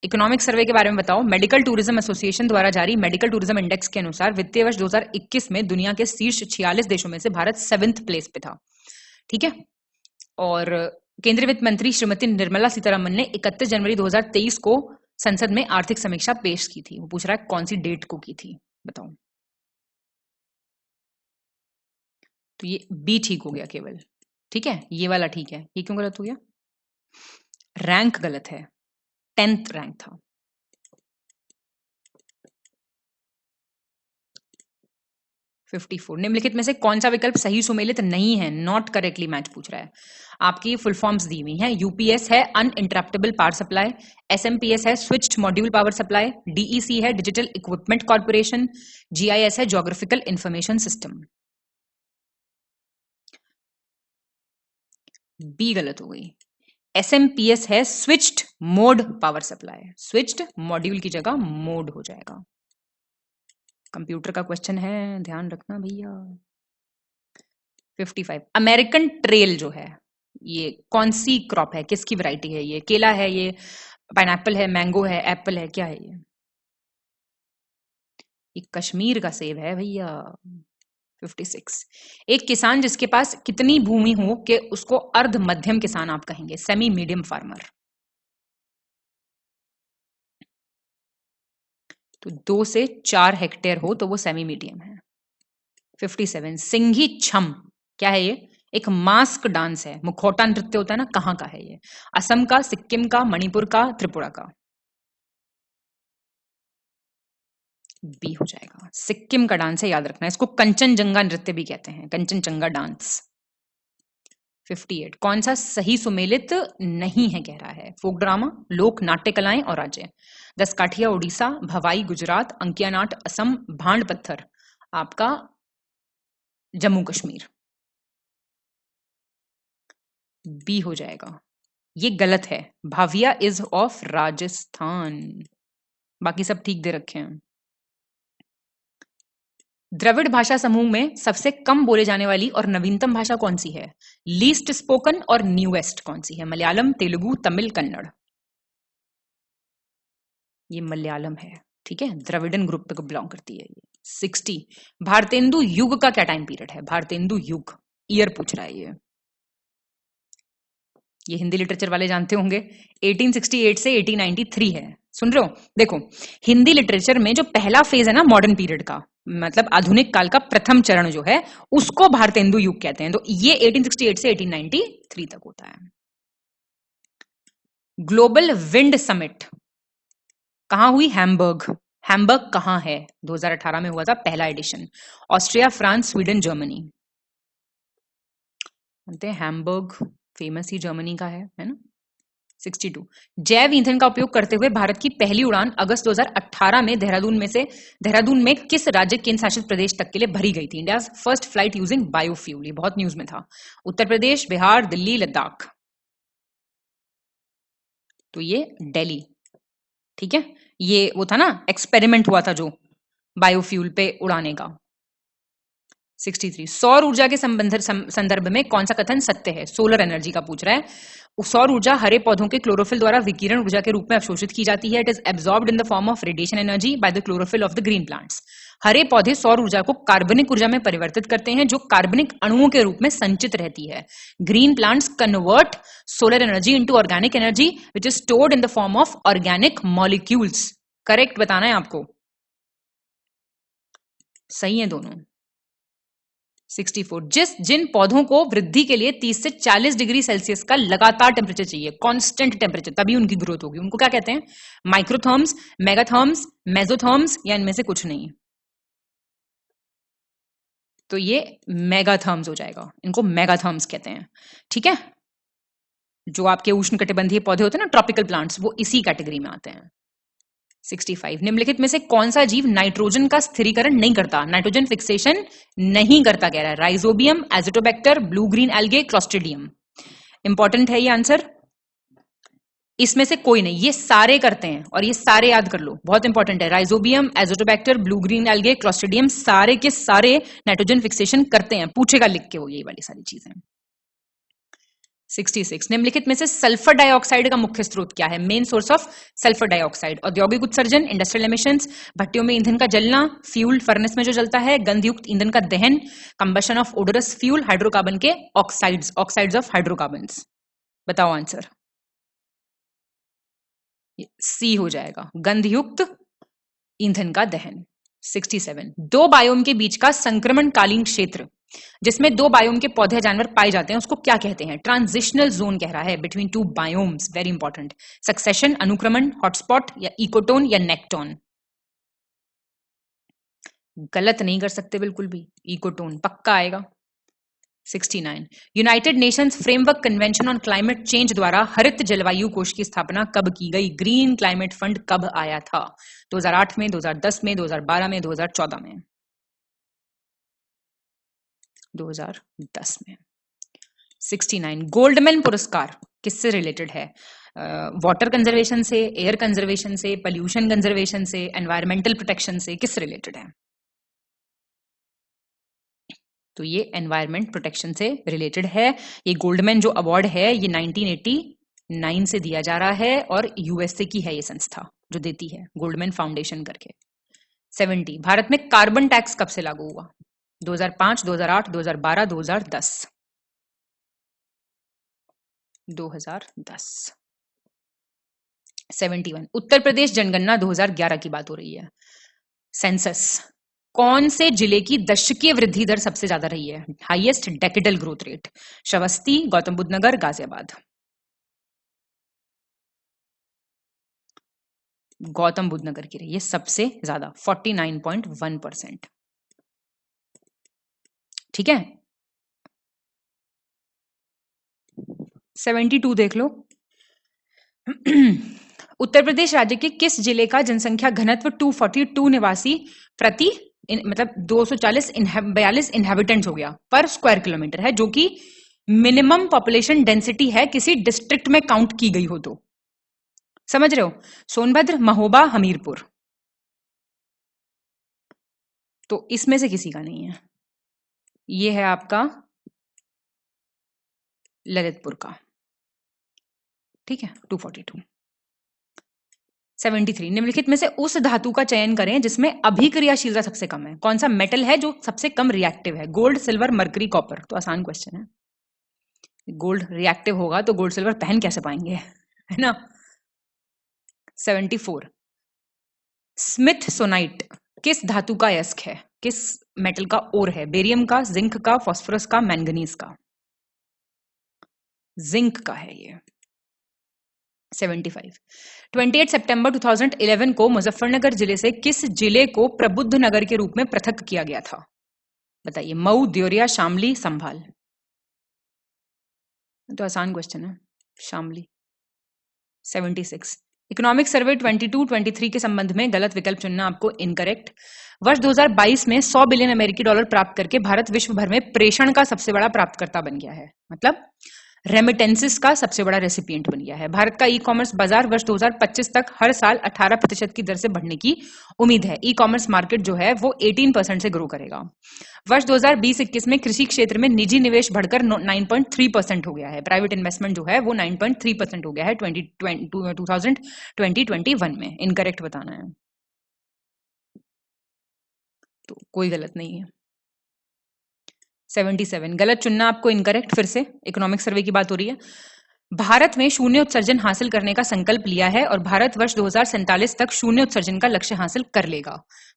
इकोनॉमिक सर्वे के बारे में बताओ। मेडिकल टूरिज्म एसोसिएशन द्वारा जारी मेडिकल टूरिज्म इंडेक्स के अनुसार वित्तीय वर्ष 2021 में दुनिया के शीर्ष 46 देशों में से भारत 7th प्लेस पे था, ठीक है। और केंद्रीय वित्त मंत्री श्रीमती निर्मला सीतारमन ने 31 जनवरी 2023 को संसद में आर्थिक समीक्षा पेश की थी। वो पूछ रहा है कौन सी डेट को की थी, बताओ। तो ये बी ठीक हो गया केवल, ठीक है, ये वाला ठीक है। ये क्यों गलत हो गया? रैंक गलत है, 10th रैंक था। 54 निम्नलिखित में से कौन सा विकल्प सही सुमेलित नहीं है? नॉट करेक्टली मैच पूछ रहा है। आपकी फुल फॉर्म्स दी हुई हैं। यूपीएस है अनइंटरप्टेबल पावर सप्लाई, एसएमपीएस है switched module power supply, DEC है डिजिटल इक्विपमेंट कॉर्पोरेशन, जीआईएस है ज्योग्राफिकल इंफॉर्मेशन सिस्टम। बी गलत हो गई। एसएमपीएस है switched mode power supply, switched module की जगह मोड हो जाएगा। कंप्यूटर का क्वेश्चन है, ध्यान रखना भैया। 55 अमेरिकन ट्रेल जो है ये कौन सी क्रॉप है, किसकी वैरायटी है? ये केला है, ये पाइनएप्पल है, मैंगो है, एप्पल है, क्या है ये कश्मीर का सेब है भैया। 56 एक किसान जिसके पास कितनी भूमि हो कि उसको अर्ध मध्यम किसान आप कहेंगे, सेमी मीडियम फार्मर। तो 2 से 4 हेक्टेयर हो तो वो सेमी मीडियम है। 57 सिंघी छम क्या है? ये एक मास्क डांस है, मुखौटा नृत्य होता है ना, कहाँ का है ये? असम का, सिक्किम का, मणिपुर का, त्रिपुरा का? बी हो जाएगा, सिक्किम का डांस है, याद रखना। इसको कंचनजंगा नृत्य भी कहते हैं, कंचनजंगा डांस। 58 कौन सा सही सुमेलित नहीं है कह रहा है? फोक ड्रामा, लोक नाट्य कलाएं और राज्य। 10 काठिया उड़ीसा, भवाई गुजरात, अंकिया नाट असम, भांड पत्थर आपका जम्मू कश्मीर। बी हो जाएगा, ये गलत है। भाविया इज ऑफ राजस्थान, बाकी सब ठीक दे रखे हैं। द्रविड़ भाषा समूह में सबसे कम बोले जाने वाली और नवीनतम भाषा कौन सी है? लीस्ट स्पोकन और न्यूएस्ट कौन सी है? मलयालम, तेलुगु, तमिल, कन्नड़। ये मलयालम है, ठीक है, द्रविड़न ग्रुप को बिलोंग करती है ये। 60 भारतेंदु युग का क्या टाइम पीरियड है? भारतेंदु युग ईयर पूछ रहा है ये हिंदी लिटरेचर वाले जानते होंगे। 1868 से 1893 है। सुन रहे हो? देखो हिंदी लिटरेचर में जो पहला फेज है ना मॉडर्न पीरियड का, मतलब आधुनिक काल का प्रथम चरण जो है, उसको भारतेंदु युग कहते हैं। तो ये 1868 से 1893 तक होता है। ग्लोबल विंड समिट कहां हुई? हैम्बर्ग। हैम्बर्ग कहां है? 2018 में हुआ था पहला edition. Austria, France, Sweden, Germany. Hamburg famous ही जर्मनी का है ना। 62 जैव ईंधन का उपयोग करते हुए भारत की पहली उड़ान अगस्त 2018 में देहरादून में किस राज्य केंद्र शासित प्रदेश तक के लिए भरी गई थी? India's first flight using biofuel, ये बहुत न्यूज में था। उत्तर प्रदेश, बिहार, दिल्ली, लद्दाख। तो ये दिल्ली, ठीक है। ये वो था ना एक्सपेरिमेंट हुआ था जो बायोफ्यूल पे उड़ाने का। 63 सौर ऊर्जा के संदर्भ में कौन सा कथन सत्य है? सोलर एनर्जी का पूछ रहा है। सौर ऊर्जा हरे पौधों के क्लोरोफिल द्वारा विकिरण ऊर्जा के रूप में अवशोषित की जाती है। It is absorbed in the form of radiation energy by the chlorophyll of the green plants. हरे पौधे सौर ऊर्जा को कार्बनिक ऊर्जा में परिवर्तित करते हैं जो कार्बनिक अणुओं के रूप में संचित रहती है। Green plants convert solar energy into organic energy which is stored in the form of organic molecules. Correct बताना है आपको। सही है दोनों। 64, जिन पौधों को वृद्धि के लिए 30 से 40 डिग्री सेल्सियस का लगातार टेम्परेचर चाहिए, कांस्टेंट टेम्परेचर, तभी उनकी ग्रोथ होगी, उनको क्या कहते हैं? माइक्रोथर्म्स, मेगाथर्म्स, मेसोथर्म्स, या इनमें से कुछ नहीं? तो ये मेगाथर्म्स हो जाएगा, इनको मेगाथर्म्स कहते हैं। ठीक है, जो आपके उष्णकटिबंधीय पौधे होते हैं ना, ट्रॉपिकल प्लांट्स, वो इसी कैटेगरी में आते हैं। 65, निम्नलिखित में से कौन सा जीव नाइट्रोजन का स्थिरीकरण नहीं करता, नाइट्रोजन फिक्सेशन नहीं करता, कह रहा है? Rhizobium, Azotobacter, blue green algae, Clostridium. Important है ये आंसर। इसमें से कोई नहीं, ये सारे करते हैं, और ये सारे याद कर लो, बहुत इंपॉर्टेंट है। Rhizobium, Azotobacter, blue green algae, Clostridium, सारे के सारे नाइट्रोजन फिक्सेशन करते हैं, पूछेगा लिख के वो ये वाली सारी चीजें। 66, निम्नलिखित में से सल्फर डाइऑक्साइड का मुख्य स्रोत क्या है? Main source of sulphur dioxide, औद्योगिक उत्सर्जन, इंडस्ट्रियल एमिशंस, भट्टियों में ईंधन का जलना, फ्यूल फर्नेस में जो जलता है, गंधयुक्त ईंधन का दहन, कंबशन ऑफ ओडोरस फ्यूल, हाइड्रोकार्बन के ऑक्साइड्स, ऑक्साइड्स ऑफ हाइड्रोकार्बन्स। बताओ आंसर। सी हो जाएगा, गंधयुक्त ईंधन का दहन। 67, दो बायोम के बीच का संक्रमणकालीन क्षेत्र जिसमें दो बायोम के पौधे जानवर पाए जाते हैं उसको क्या कहते हैं? ट्रांजिशनल जोन कह रहा है, between two biomes, very important. Succession, अनुक्रमण, हॉटस्पॉट, या इकोटोन या नेक्टोन? गलत नहीं कर सकते बिल्कुल भी, इकोटोन पक्का आएगा। 69, United Nations framework convention on climate change द्वारा हरित जलवायु कोष की स्थापना कब की गई? ग्रीन क्लाइमेट फंड कब आया था? 2008 में, 2010 में, 2012 में, 2014 में? 2010 में। 69, गोल्डमैन पुरस्कार किससे रिलेटेड है? वाटर कंजर्वेशन से, एयर कंजर्वेशन से, पोल्यूशन कंजर्वेशन से, एनवायरमेंटल प्रोटेक्शन से, किससे रिलेटेड है? तो ये एनवायरमेंट प्रोटेक्शन से रिलेटेड है। ये गोल्डमैन जो अवार्ड है ये 1989 से दिया जा रहा है, और यूएसए की है ये संस्था जो देती है, गोल्डमैन फाउंडेशन करके। 70, भारत में कार्बन टैक्स कब से लागू हुआ? 2005, 2008, 2012, 2010? 2010। 71, उत्तर प्रदेश जनगणना 2011 की बात हो रही है। सेंसस, कौन से जिले की दशकीय वृद्धि दर सबसे ज्यादा रही है? Highest decadal growth rate? Shravasti, Gautam Buddh Nagar, Ghaziabad? Gautam Buddh Nagar की रही है सबसे ज्यादा, 49.1%। ठीक है, 72 देख लो। उत्तर प्रदेश राज्य के किस जिले का जनसंख्या घनत्व 242 निवासी प्रति मतलब 242 इनहेबिटेंट्स हो गया पर स्क्वायर किलोमीटर है, जो कि मिनिमम पॉपुलेशन डेंसिटी है किसी डिस्ट्रिक्ट में काउंट की गई हो तो? समझ रहे हो? सोनभद्र, महोबा, हमीरपुर? तो इसमें से किसी का नहीं है, ये है आपका ललितपुर का। ठीक है, 242। 73, निम्नलिखित में से उस धातु का चयन करें जिसमें अभिक्रियाशीलता सबसे कम है। कौन सा मेटल है जो सबसे कम रिएक्टिव है? Gold, silver, mercury, copper? तो आसान क्वेश्चन है। गोल्ड रिएक्टिव होगा तो गोल्ड सिल्वर पहन कैसे पाएंगे, है ना? 74, स्मिथसोनाइट किस धातु का अयस्क है? किस मेटल का ओर है? बेरियम का, जिंक का, फास्फोरस का, मैंगनीज का? जिंक का है ये। 75, 28 सितंबर 2011 को मुजफ्फरनगर जिले से किस जिले को प्रबुद्ध नगर के रूप में पृथक किया गया था? बताइए, मऊ, देवरिया, शामली, संभाल? तो आसान क्वेश्चन है, शामली। 76, इकोनॉमिक सर्वे 22-23 के संबंध में गलत विकल्प चुनना आपको इनकरेक्ट। वर्ष 2022 में 100 बिलियन अमेरिकी डॉलर प्राप्त करके भारत विश्व भर में प्रेषण का सबसे बड़ा प्राप्तकर्ता बन गया है, मतलब रेमिटेंसेस का सबसे बड़ा रेसिपिएंट बन गया है। भारत का ई कॉमर्स बाजार वर्ष 2025 तक हर साल 18% की दर से बढ़ने की उम्मीद है। ई कॉमर्स मार्केट जो है वो 18% से ग्रो करेगा। वर्ष 2020-21 में कृषि क्षेत्र में निजी निवेश बढ़कर 9.3% हो गया है। प्राइवेट इन्वेस्टमेंट जो है वो 9.3% हो गया है 2020-21 में। इनकरेक्ट बताना है, तो कोई गलत नहीं है। 77, गलत चुनना आपको इनकरेक्ट। फिर से इकोनॉमिक सर्वे की बात हो रही है। भारत में शून्य उत्सर्जन हासिल करने का संकल्प लिया है और भारत वर्ष 2047 तक शून्य उत्सर्जन का लक्ष्य हासिल कर लेगा।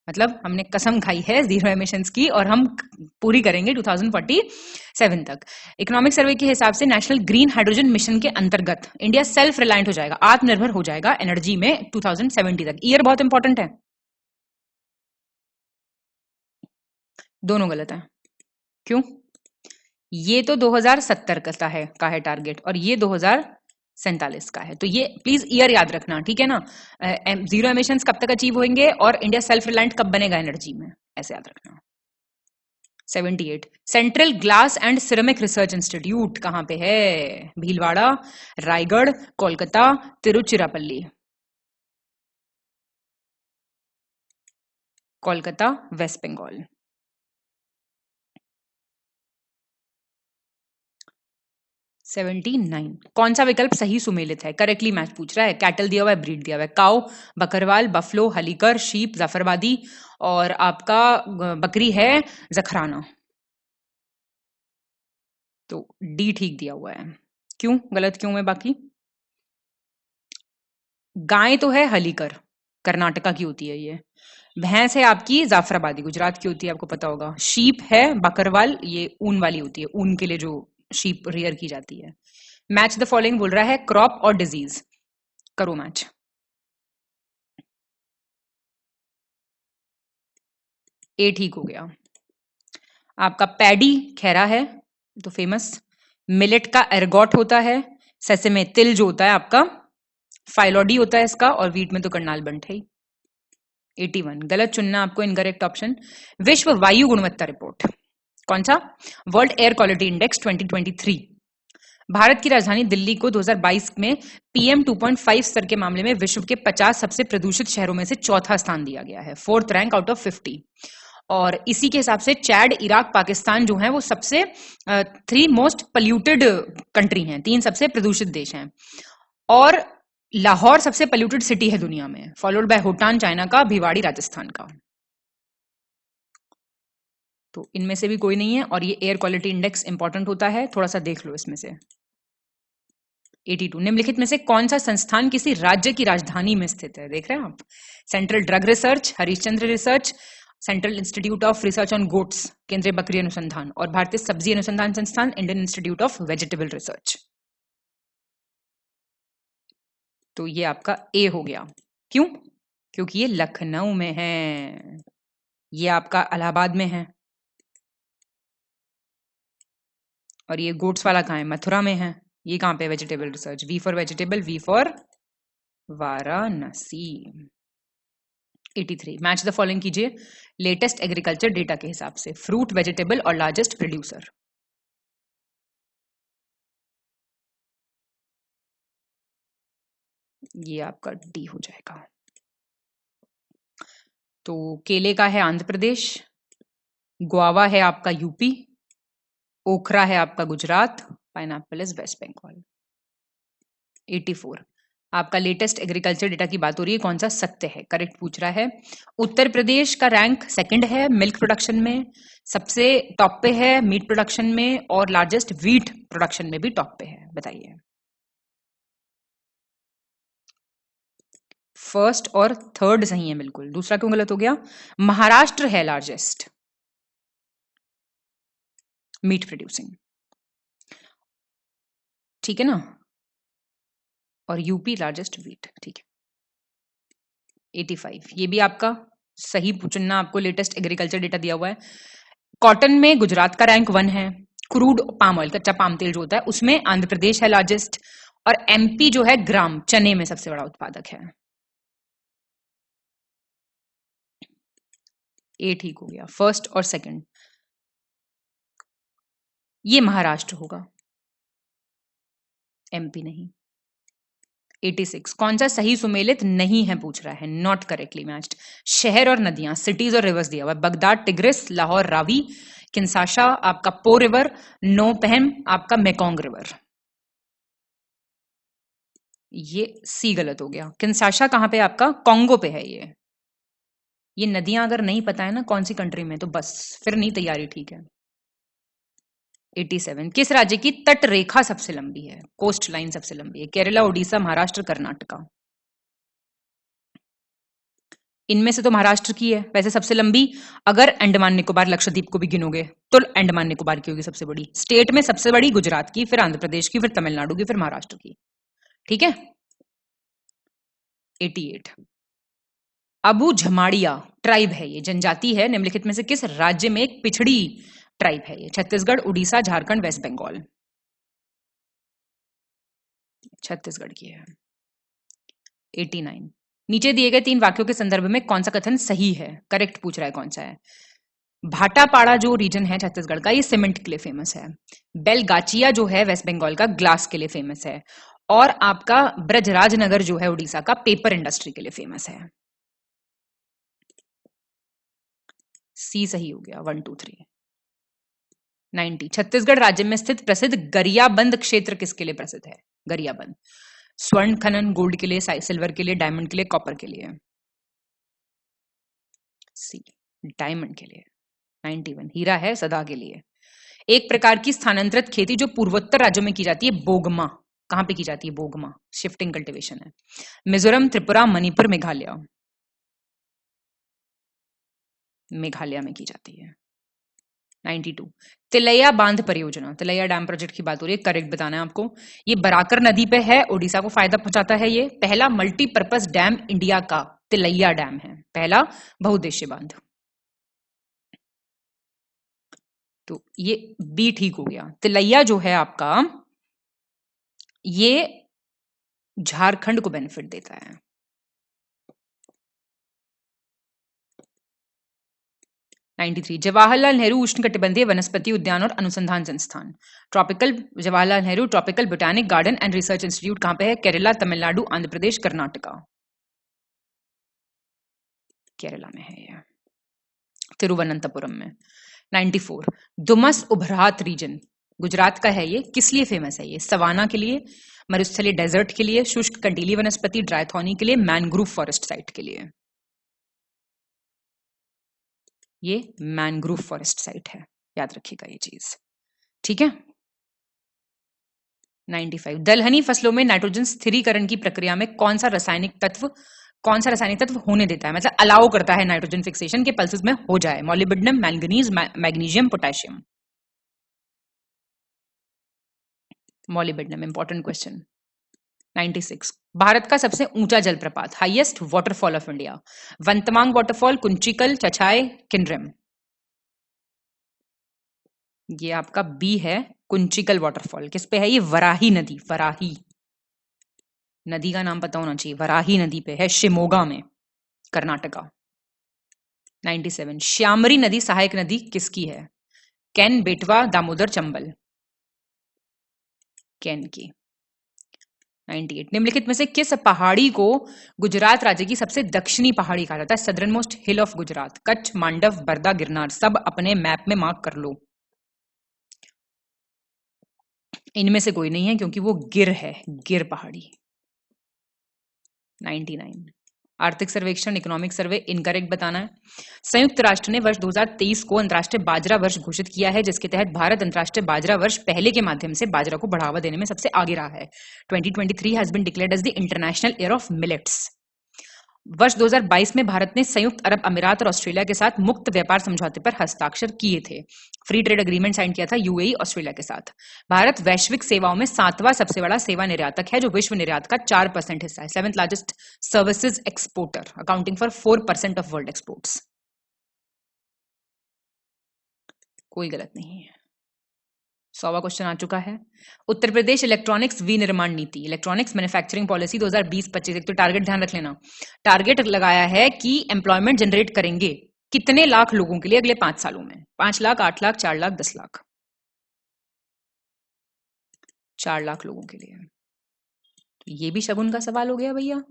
मतलब हमने कसम खाई है जीरो एमिशंस की और हम पूरी करेंगे 2047 तक। इकोनॉमिक सर्वे के हिसाब से नेशनल ग्रीन हाइड्रोजन मिशन के अंतर्गत इंडिया सेल्फ रिलायंट हो जाएगा, आत्मनिर्भर हो जाएगा एनर्जी में 2070 तक। ईयर बहुत इंपॉर्टेंट है, दोनों गलत है। क्यों? ये तो 2070 का है टारगेट और ये 2047 का है। तो ये प्लीज ईयर याद रखना, ठीक है ना। जीरो एमिशंस कब तक अचीव होंगे और इंडिया सेल्फ रिलायंट कब बनेगा एनर्जी में, ऐसे याद रखना। 78 central glass and ceramic research institute कहां पे है? भीलवाड़ा, रायगढ़, कोलकाता, तिरुचिरापल्ली। कोलकाता, वेस्ट बंगाल। 79 कौन सा विकल्प सही सुमेलित है? करेक्टली मैच पूछ रहा है। कैटल दिया हुआ है, ब्रीड दिया हुआ है, काउ, बकरवाल, बफलो, हलीकर, शीप, जाफरबादी और आपका बकरी है जखराना। तो डी ठीक दिया हुआ है। क्यों गलत क्यों है बाकी? गाय तो है हलीकर, कर्नाटका की होती है ये। भैंस है आपकी जाफराबादी, गुजरात की होती है, आपको पता होगा। शीप है बकरवाल, ये ऊन वाली होती है, ऊन के लिए जो शीप रियर की जाती है। मैच द फॉलोइंग बोल रहा है, क्रॉप और डिजीज। करो मैच। ए ठीक हो गया। आपका पैडी खैरा है तो फेमस। मिलेट का एर्गॉट होता है। सेसेमे तिल जो होता है आपका फाइलोडी होता है इसका, और वीट में तो करनाल बंट है। 81 गलत चुनना आपको, इनकरेक्ट ऑप्शन। विश्व वायु गुणवत्ता रिपोर्ट कौन सा? World air quality index 2023। Bharat की राजधानी दिल्ली को 2022 में PM 2.5 स्तर के मामले में विश्व के 50 सबसे प्रदूषित शहरों में से चौथा स्थान दिया गया है, 4th रैंक आउट ऑफ 50। और इसी के हिसाब से चैड, इराक, पाकिस्तान जो है वो सबसे 3 मोस्ट पोल्यूटेड कंट्री हैं, 3 सबसे प्रदूषित देश हैं। और लाहौर सबसे पोल्यूटेड सिटी है दुनिया में, फॉलोड बाय भूटान चाइना का, भिवाड़ी राजस्थान का। तो इनमें से भी कोई नहीं है। और ये एयर क्वालिटी इंडेक्स इंपॉर्टेंट होता है, थोड़ा सा देख लो इसमें से। 82 निम्नलिखित में से कौन सा संस्थान किसी राज्य की राजधानी में स्थित है? देख रहे हैं आप? Central drug research, Harishchandra research, central institute of research on goats, केंद्रीय बकरी अनुसंधान, और भारतीय सब्जी अनुसंधान संस्थान, Indian institute of vegetable research. तो ये आपका ए हो गया। क्यों? क्योंकि ये लखनऊ में है, ये आपका इलाहाबाद में है, और ये गोट्स वाला कहाँ है? मथुरा में है। ये कहाँ पे? Vegetable research. V for vegetable, V for Varanasi. 83 match the following कीजिए लेटेस्ट एग्रीकल्चर डेटा के हिसाब से, फ्रूट, वेजिटेबल और लार्जेस्ट प्रोड्यूसर। ये आपका डी हो जाएगा। तो केले का है आंध्र प्रदेश, गुआवा है आपका यूपी, ओखरा है आपका गुजरात, पाइनएप्पल इज वेस्ट बंगाल। 84 आपका लेटेस्ट एग्रीकल्चर डेटा की बात हो रही है, कौन सा सत्य है? करेक्ट पूछ रहा है। उत्तर प्रदेश का रैंक सेकंड है मिल्क प्रोडक्शन में, सबसे टॉप पे है मीट प्रोडक्शन में, और लार्जेस्ट व्हीट प्रोडक्शन में भी टॉप पे है। बताइए। फर्स्ट और थर्ड सही है बिल्कुल, दूसरा क्यों गलत हो गया? महाराष्ट्र है लार्जेस्ट मीट प्रोड्यूसिंग, ठीक है ना, और यूपी लार्जेस्ट व्हीट, ठीक है। 85 ये भी आपका सही चुनना, आपको लेटेस्ट एग्रीकल्चर डेटा दिया हुआ है। कॉटन में गुजरात का रैंक 1 है, क्रूड पाम ऑयल, कच्चा पाम तेल जो होता है उसमें आंध्र प्रदेश है लार्जेस्ट, और एमपी जो है ग्राम चने में सबसे बड़ा उत्पादक है। ए ठीक हो गया। फर्स्ट और सेकंड ये महाराष्ट्र होगा, एमपी नहीं। 86 कौन सा सही सुमेलित नहीं है पूछ रहा है, नॉट करेक्टली मैच्ड। शहर और नदियां, सिटीज और रिवर्स दिया हुआ है, बगदाद टिग्रिस, लाहौर रावी, किंसाशा आपका पो रिवर, नो पहम आपका मेकोंग रिवर। ये सी गलत हो गया। किंसाशा कहां पे? आपका कॉन्गो पे है ये नदियां अगर नहीं पता है ना कौन सी कंट्री में, तो बस फिर नहीं तैयारी ठीक है। 87 किस राज्य की तट रेखा सबसे लंबी है? कोस्ट लाइन सबसे लंबी है? केरला, उड़ीसा, महाराष्ट्र, कर्नाटका। इनमें से तो महाराष्ट्र की है वैसे सबसे लंबी। अगर अंडमान निकोबार लक्षद्वीप को भी गिनोगे तो अंडमान निकोबार की होगी सबसे बड़ी। स्टेट में सबसे बड़ी गुजरात की, फिर आंध्र प्रदेश की, फिर तमिलनाडु की, फिर महाराष्ट्र की। ठीक है। 88 अबू झमाड़िया ट्राइब है, ये जनजाति है, निम्नलिखित में से किस राज्य में एक पिछड़ी ट्राइब है ये? छत्तीसगढ़, उड़ीसा, झारखंड, वेस्ट बंगाल। छत्तीसगढ़ की है। 89 नीचे दिए गए 3 वाक्यों के संदर्भ में कौन सा कथन सही है? करेक्ट पूछ रहा है कौन सा है। भाटापाड़ा जो रीजन है छत्तीसगढ़ का, ये सीमेंट के लिए फेमस है। बेलगाचिया जो है वेस्ट बंगाल का, ग्लास के लिए फेमस है। और आपका ब्रजराज नगर जो है उड़ीसा का, पेपर इंडस्ट्री के लिए फेमस है। सी सही हो गया। 1 2 3। 90 छत्तीसगढ़ राज्य में स्थित प्रसिद्ध गरियाबंद क्षेत्र किसके लिए प्रसिद्ध है? गरियाबंद स्वर्ण खनन, गोल्ड के लिए, सिल्वर के लिए, डायमंड के लिए, कॉपर के लिए। सी डायमंड के लिए। 91 हीरा है सदा के लिए। एक प्रकार की स्थानांतरित खेती जो पूर्वोत्तर राज्यों में की जाती है, बोगमा। कहां पे की जाती है? बोगमा शिफ्टिंग कल्टीवेशन है। मिजोरम, त्रिपुरा, मणिपुर, मेघालय। मेघालय में की जाती है। 92 तिलैया बांध परियोजना, तिलैया डैम प्रोजेक्ट की बात हो रही है, करेक्ट बताना है आपको। ये बराकर नदी पे है, ओडिशा को फायदा पहुंचाता है। ये पहला मल्टीपर्पज डैम इंडिया का तिलैया डैम है, पहला बहुउद्देशीय बांध। तो ये बी ठीक हो गया। तिलैया जो है आपका, ये झारखंड को बेनिफिट देता है। 93 जवाहरलाल नेहरू उष्णकटिबंधीय वनस्पति उद्यान और अनुसंधान संस्थान, tropical Jawaharlal Nehru tropical botanic garden and research institute कहां पे है? केरला, तमिलनाडु, आंध्र प्रदेश, कर्नाटका। केरला में है ये, तिरुवनंतपुरम में। 94 दुमस उभरात रीजन गुजरात का है, ये किस लिए फेमस है? ये सवाना के लिए, मरुस्थलीय डेजर्ट के लिए, शुष्क कंटीली वनस्पति ड्राइथॉनी के लिए, मैनग्रोव फॉरेस्ट साइट के लिए। ये मैनग्रोव फॉरेस्ट साइट है, याद रखिएगा ये चीज। ठीक है। 95 दलहनी फसलों में नाइट्रोजन स्थिरीकरण की प्रक्रिया में कौन सा रासायनिक तत्व होने देता है, मतलब अलाउ करता है नाइट्रोजन फिक्सेशन के पल्सेस में हो जाए? Molybdenum, manganese, magnesium, potassium. Molybdenum, important question. 96 Bharat का सबसे ऊंचा जलप्रपात, highest waterfall of India, Vantawng waterfall, Kunchikal, Chachai, Kynrem. ये आपका बी है, कुंचिकल वाटरफॉल। किस पे है ये? वराही नदी, वराही नदी का नाम पता होना चाहिए, वराही नदी पे है, शिमोगा में, कर्नाटका। 97 श्यामरी नदी सहायक नदी किसकी है? कैन, बेटवा, दामोदर, चंबल। कैन की। 98 निम्नलिखित में से किस पहाड़ी को गुजरात राज्य की सबसे दक्षिणी पहाड़ी कहा जाता है? Southernmost hill of Gujarat, Kutch, Mandav, Barda, Girnar. सब अपने मैप में मार्क कर लो। इनमें से कोई नहीं है क्योंकि वो गिर है, गिर पहाड़ी। 99 आर्थिक सर्वेक्षण, इकोनॉमिक सर्वे, इनकरेक्ट बताना है। संयुक्त राष्ट्र ने वर्ष 2023 को अंतर्राष्ट्रीय बाजरा वर्ष घोषित किया है, जिसके तहत भारत अंतर्राष्ट्रीय बाजरा वर्ष पहले के माध्यम से बाजरा को बढ़ावा देने में सबसे आगे रहा है। 2023 has been declared as the international year of millets. वर्ष 2022 में भारत ने संयुक्त अरब अमीरात और ऑस्ट्रेलिया के साथ मुक्त व्यापार समझौते पर हस्ताक्षर किए थे। फ्री ट्रेड एग्रीमेंट साइन किया था यूएई ऑस्ट्रेलिया के साथ। भारत वैश्विक सेवाओं में 7वां सबसे बड़ा सेवा निर्यातक है, जो विश्व निर्यात का 4% हिस्सा है। 7th largest services exporter, accounting for 4% of world exports. कोई गलत नहीं है। 100वां क्वेश्चन आ चुका है। उत्तर प्रदेश इलेक्ट्रॉनिक्स विनिर्माण नीति, इलेक्ट्रॉनिक्स मैन्युफैक्चरिंग पॉलिसी 2020-25। एक तो टारगेट ध्यान रख लेना, टारगेट लगाया है कि एम्प्लॉयमेंट जनरेट करेंगे कितने लाख लोगों के लिए अगले 5 सालों में? 5 लाख, 8 लाख, 4 लाख, 10 लाख। 4 लाख लोगों के लिए। तो ये भी शगुन का सवाल हो गया भैया।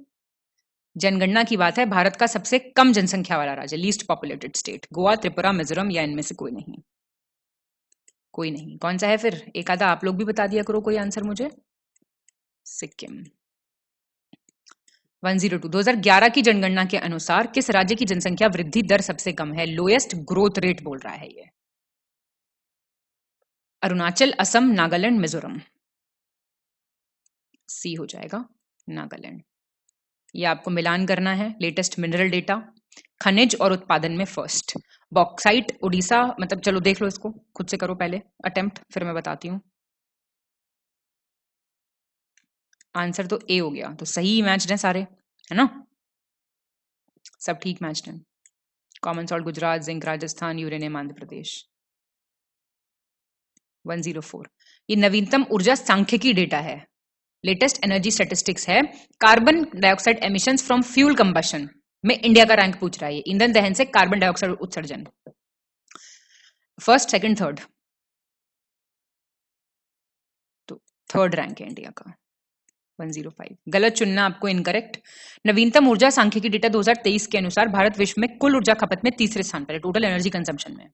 जनगणना की बात है, भारत का सबसे कम जनसंख्या वाला राज्य, least populated state, Goa, Tripura, Mizoram, या इनमें से कोई नहीं? कोई नहीं। कौन सा है फिर? एक आधा आप लोग भी बता दिया करो कोई आंसर मुझे। सिक्किम। 102 2011 की जनगणना के अनुसार किस राज्य की जनसंख्या वृद्धि दर सबसे कम है? लोएस्ट ग्रोथ रेट बोल रहा है ये। अरुणाचल, असम, नागालैंड, मिजोरम। सी हो जाएगा नागालैंड। ये आपको मिलान करना है लेटेस्ट मिनरल डेटा, खनिज और उत्पादन में फर्स्ट बॉक्साइट उड़ीसा, मतलब चलो देख लो इसको, खुद से करो पहले अटेम्प्ट, फिर मैं बताती हूँ। आंसर तो ए हो गया, तो सही मैच्ड है सारे, है ना, सब ठीक मैच्ड है। Common salt Gujarat, zinc Rajasthan, uranium Andhra Pradesh. 104। ये नवीनतम ऊर्जा सांख्यिकी डेटा है, लेटेस्ट एनर्जी स्टैटिस्टिक्स है। Carbon dioxide emissions from fuel combustion में इंडिया का रैंक पूछ रहा है, ईंधन दहन से कार्बन डाइऑक्साइड उत्सर्जन, फर्स्ट, सेकंड, थर्ड। तो थर्ड रैंक है इंडिया का, 105। गलत चुनना आपको, इनकरेक्ट। नवीनतम ऊर्जा सांख्यिकी डेटा 2023 के अनुसार भारत विश्व में कुल ऊर्जा खपत में तीसरे स्थान पर है, टोटल एनर्जी कंजम्पशन में,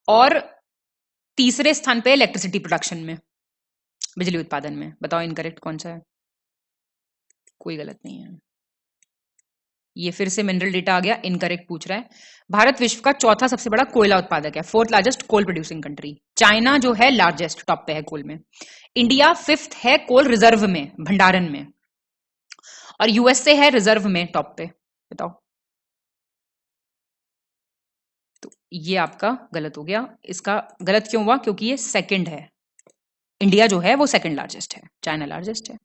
और तीसरे स्थान पे इलेक्ट्रिसिटी प्रोडक्शन में, बिजली उत्पादन में। बताओ इनकरेक्ट कौन सा है? कोई गलत नहीं है। ये फिर से मिनरल डेटा आ गया, इनकरेक्ट पूछ रहा है। भारत विश्व का चौथा सबसे बड़ा कोयला उत्पादक है, fourth largest coal producing country. China जो है लार्जेस्ट, टॉप पे है कोल में। इंडिया फिफ्थ है कोल रिजर्व में, भंडारण में, और यूएसए है रिजर्व में टॉप पे। बताओ, तो ये आपका गलत हो गया। इसका गलत क्यों हुआ? क्योंकि ये सेकंड है, इंडिया जो है वो सेकंड लार्जेस्ट है, चाइना लार्जेस्ट है।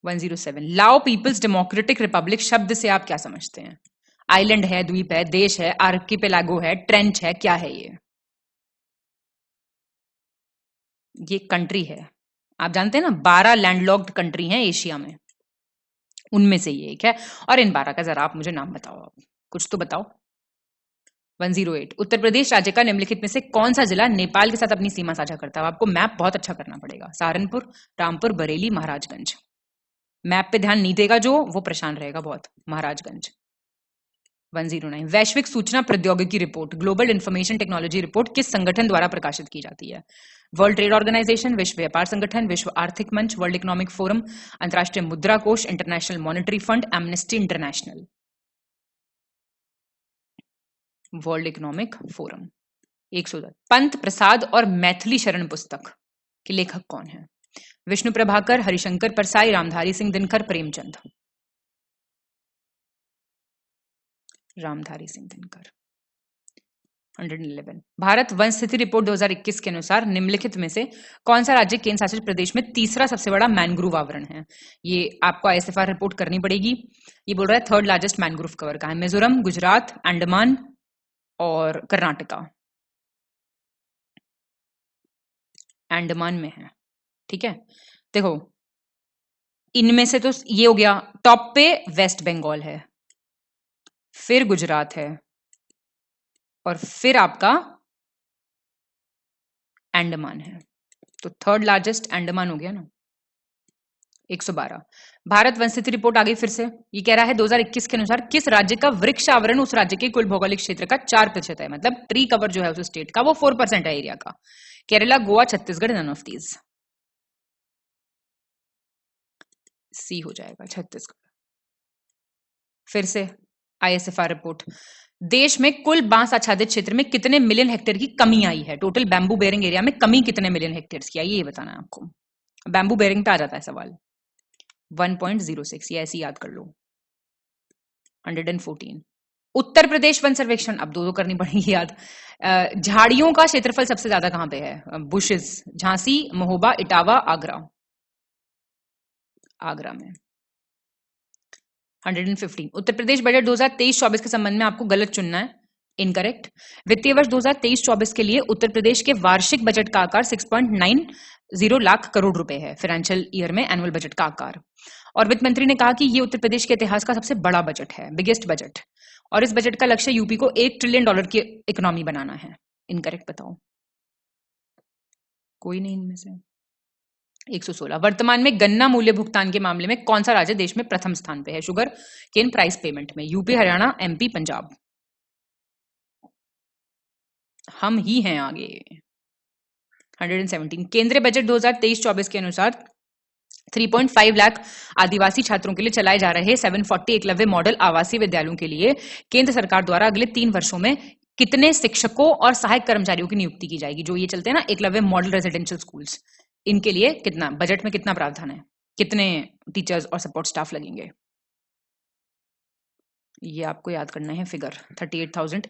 107। लाओ पीपल्स डेमोक्रेटिक रिपब्लिक शब्द से आप क्या समझते हैं? आइलैंड है, द्वीप है, देश है, आर्किपेलागो है, ट्रेंच है, क्या है ये? ये कंट्री है। आप जानते हैं ना 12 लैंडलॉक्ड कंट्री हैं एशिया में, उनमें से ये एक है। और इन 12 का जरा आप मुझे नाम बताओ, आप कुछ तो बताओ। 108। उत्तर प्रदेश राज्य का निम्नलिखित में से कौन सा जिला नेपाल के साथ अपनी सीमा साझा करता है? आपको मैप बहुत अच्छा करना पड़ेगा। सहारनपुर, रामपुर, बरेली, महाराजगंज। मैप पे ध्यान नहीं देगा जो, वो परेशान रहेगा बहुत। महाराजगंज। 109। वैश्विक सूचना प्रौद्योगिकी report, global information technology report किस संगठन द्वारा प्रकाशित की जाती है? वर्ल्ड ट्रेड ऑर्गेनाइजेशन, विश्व व्यापार संगठन, विश्व आर्थिक मंच, वर्ल्ड इकोनॉमिक फोरम, अंतर्राष्ट्रीय मुद्रा कोष, international monetary fund, amnesty international. World economic forum. 110। Pant Prasad और मैथिली शरण पुस्तक के लेखक कौन है? विष्णु प्रभाकर, हरिशंकर परसाई, रामधारी सिंह दिनकर, प्रेमचंद। रामधारी सिंह दिनकर। 111। भारत वन स्थिति रिपोर्ट 2021 के अनुसार निम्नलिखित में से कौन सा राज्य केंद्र शासित प्रदेश में तीसरा सबसे बड़ा मैनग्रोव आवरण है? ये आपको ISFR रिपोर्ट करनी पड़ेगी। ये बोल रहा है थर्ड लार्जेस्ट मैनग्रोव कवर कहाँ है? मिजोरम, गुजरात, अंडमान और कर्नाटका। अंडमान में है, ठीक है। देखो इनमें से तो ये हो गया, टॉप पे वेस्ट बंगाल है, फिर गुजरात है, और फिर आपका अंडमान है। तो थर्ड लार्जेस्ट अंडमान हो गया ना। 112। भारत वन स्थिति रिपोर्ट आ गई फिर से। ये कह रहा है 2021 के अनुसार किस राज्य का वृक्ष आवरण उस राज्य के कुल भौगोलिक क्षेत्र का 4% है, मतलब ट्री कवर जो है उस स्टेट का वो 4% है एरिया का। Kerala, Goa, Chhattisgarh, none of these. C हो जाएगा, छत्तीसगढ़। फिर से ISFR रिपोर्ट, देश में कुल बांस आच्छादित क्षेत्र में कितने मिलियन हेक्टेयर की कमी आई है? टोटल बैम्बू बेयरिंग एरिया में कमी कितने मिलियन हेक्टेयर की आई, ये बताना है आपको। बैम्बू बेयरिंग पे आ जाता है सवाल। 1.06, ये ऐसे याद कर लो। 114। उत्तर प्रदेश वन सर्वेक्षण, अब दो करनी पड़ेगी याद। झाड़ियों का क्षेत्रफल सबसे ज्यादा कहां पे है? बुशेस, झांसी, महोबा, इटावा, आगरा। आगरा में। 115। उत्तर प्रदेश बजट 2023-24 के संबंध में आपको गलत चुनना है, इनकरेक्ट। वित्तीय वर्ष 2023-24 के लिए उत्तर प्रदेश के वार्षिक बजट का आकार 6.90 लाख करोड़ रुपए है, फाइनेंशियल ईयर में एनुअल बजट का आकार। और वित्त मंत्री ने कहा कि ये उत्तर प्रदेश के इतिहास का सबसे बड़ा बजट है, बिगेस्ट बजट, और इस बजट का लक्ष्य यूपी को $1 ट्रिलियन की इकोनॉमी बनाना है। इनकरेक्ट बताओ। कोई नहीं इनमें से। 116। वर्तमान में गन्ना मूल्य भुगतान के मामले में कौन सा राज्य देश में प्रथम स्थान पे है? शुगर केन प्राइस पेमेंट में? UP, Haryana, MP, Punjab. हम ही हैं आगे। 117। केंद्रीय बजट 2023-24 के अनुसार 3.5 लाख आदिवासी छात्रों के लिए चलाए जा रहे 740 एकलव्य मॉडल आवासीय विद्यालयों के लिए केंद्र सरकार द्वारा अगले 3 वर्षों में कितने शिक्षकों और सहायक कर्मचारियों की नियुक्ति की जाएगी? जो ये चलते हैं ना एकलव्य मॉडल रेजिडेंशियल स्कूल्स, इनके लिए कितना बजट में कितना प्रावधान है, कितने टीचर्स और सपोर्ट स्टाफ लगेंगे? ये आपको याद करना है फिगर 38,800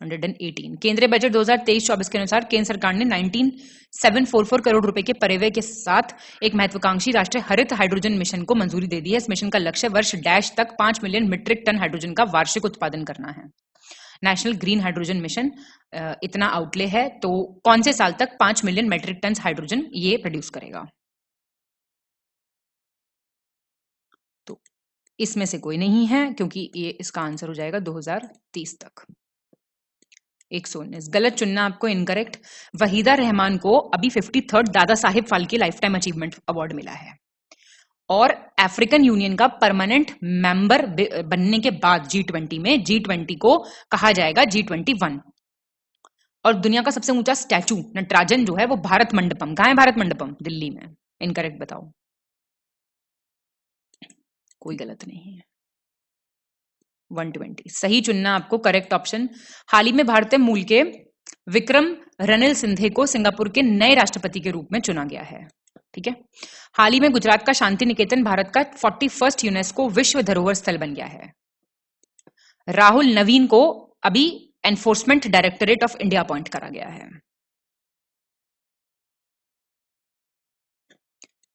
118। केंद्रीय बजट 2023-24 के अनुसार केंद्र सरकार ने 19,744 करोड़ रुपए के परिव्यय के साथ एक महत्वाकांक्षी राष्ट्रीय हरित हाइड्रोजन मिशन को मंजूरी दे दी है। इस मिशन का लक्ष्य वर्ष डैश तक 5 मिलियन मीट्रिक टन हाइड्रोजन का वार्षिक उत्पादन करना है। नेशनल ग्रीन हाइड्रोजन मिशन इतना आउटले है, तो कौन से साल तक 5 मिलियन मेट्रिक टन हाइड्रोजन ये प्रोड्यूस करेगा? तो इसमें से कोई नहीं है, क्योंकि ये इसका आंसर हो जाएगा 2030 तक। 119 गलत चुनना आपको, इनकरेक्ट। वहीदा रहमान को अभी 53rd दादा Sahib Phalke life time achievement award मिला है, और अफ्रीकन यूनियन का परमानेंट मेंबर बनने के बाद G20 में G20 को कहा जाएगा G21। और दुनिया का सबसे ऊंचा स्टैचू नटराजन जो है वो भारत मंडपम, कहां है भारत मंडपम? दिल्ली में। इनकरेक्ट बताओ। कोई गलत नहीं है। 120 सही चुनना आपको, करेक्ट ऑप्शन। हाल ही में भारतीय मूल के विक्रम रणिलसिंघे को सिंगापुर के नए राष्ट्रपति के रूप में चुना गया है। ठीक है। हाल ही में गुजरात का शांति निकेतन भारत का 41st यूनेस्को विश्व धरोहर स्थल बन गया है। राहुल नवीन को अभी enforcement directorate of India appoint करा गया है।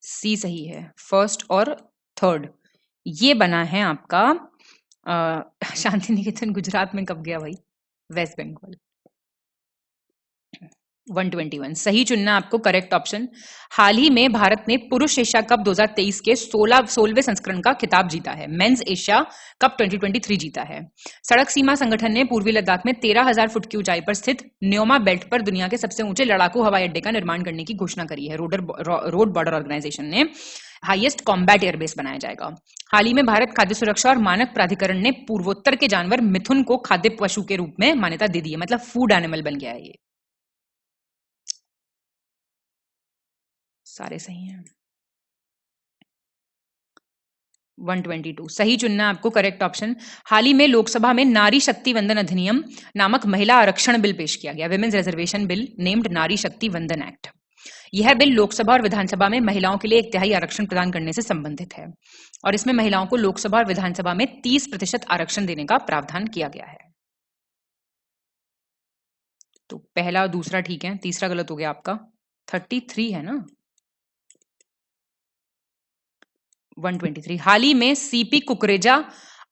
सी सही है, फर्स्ट और थर्ड। ये बना है आपका शांति निकेतन गुजरात में कब गया भाई? वेस्ट बंगाल। 121 सही चुनना आपको, करेक्ट ऑप्शन। हाल ही में भारत ने पुरुष एशिया कप 2023 के 16वें संस्करण का खिताब जीता है। मेंस एशिया कप 2023 जीता है। सड़क सीमा संगठन ने पूर्वी लद्दाख में 13,000 फुट की ऊंचाई पर स्थित न्योमा बेल्ट पर दुनिया के सबसे ऊंचे लड़ाकू हवाई अड्डे का निर्माण करने की घोषणा करी है। रोड बॉर्डर ऑर्गेनाइजेशन ने हाईएस्ट कॉम्बैट एयरबेस बनाया जाएगा। हाल ही में भारत खाद्य सुरक्षा और मानक प्राधिकरण ने पूर्वोत्तर के जानवर मिथुन को खाद्य पशु के रूप में मान्यता दे दी है, मतलब फूड एनिमल बन गया है ये। सारे सही हैं। 122 सही चुनना आपको, करेक्ट ऑप्शन। हाल ही में लोकसभा में नारी शक्ति वंदन अधिनियम नामक महिला आरक्षण बिल पेश किया गया। विमेन्स रिजर्वेशन बिल नेम्ड नारी शक्ति वंदन एक्ट। यह बिल लोकसभा और विधानसभा में महिलाओं के लिए 1/3 आरक्षण प्रदान करने से संबंधित है, और इसमें महिलाओं को लोकसभा और विधानसभा में 30% आरक्षण देने का प्रावधान किया गया है। तो पहला और दूसरा ठीक है, तीसरा गलत हो गया आपका। 33 है ना। 123 हाल ही में सीपी कुकरेजा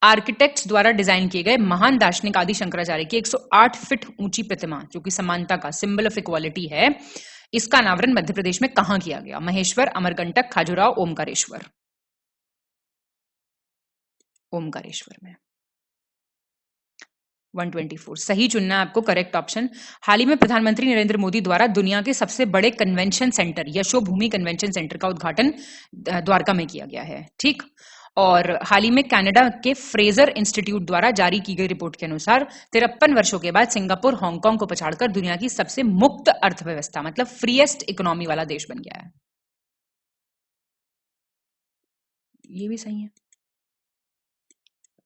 आर्किटेक्ट्स द्वारा डिजाइन किए गए महान दार्शनिक आदि शंकराचार्य की 108 फीट ऊंची प्रतिमा, जो कि समानता का सिंबल ऑफ इक्वालिटी है, इसका अनावरण मध्य प्रदेश में कहां किया गया? महेश्वर, अमरकंटक, खाजुराहो, ओमकारेश्वर। ओमकारेश्वर में। 124 सही चुनना आपको, करेक्ट ऑप्शन। हाल ही में प्रधानमंत्री नरेंद्र मोदी द्वारा दुनिया के सबसे बड़े convention centre Yashobhoomi convention centre का उद्घाटन द्वारका में किया गया है। ठीक। और हाल ही में कनाडा के फ्रेजर इंस्टीट्यूट द्वारा जारी की गई रिपोर्ट के अनुसार 53 वर्षों के बाद सिंगापुर हांगकांग को पछाड़कर दुनिया की सबसे मुक्त अर्थव्यवस्था, मतलब फ्रीएस्ट इकोनॉमी वाला देश बन गया है। ये भी सही है।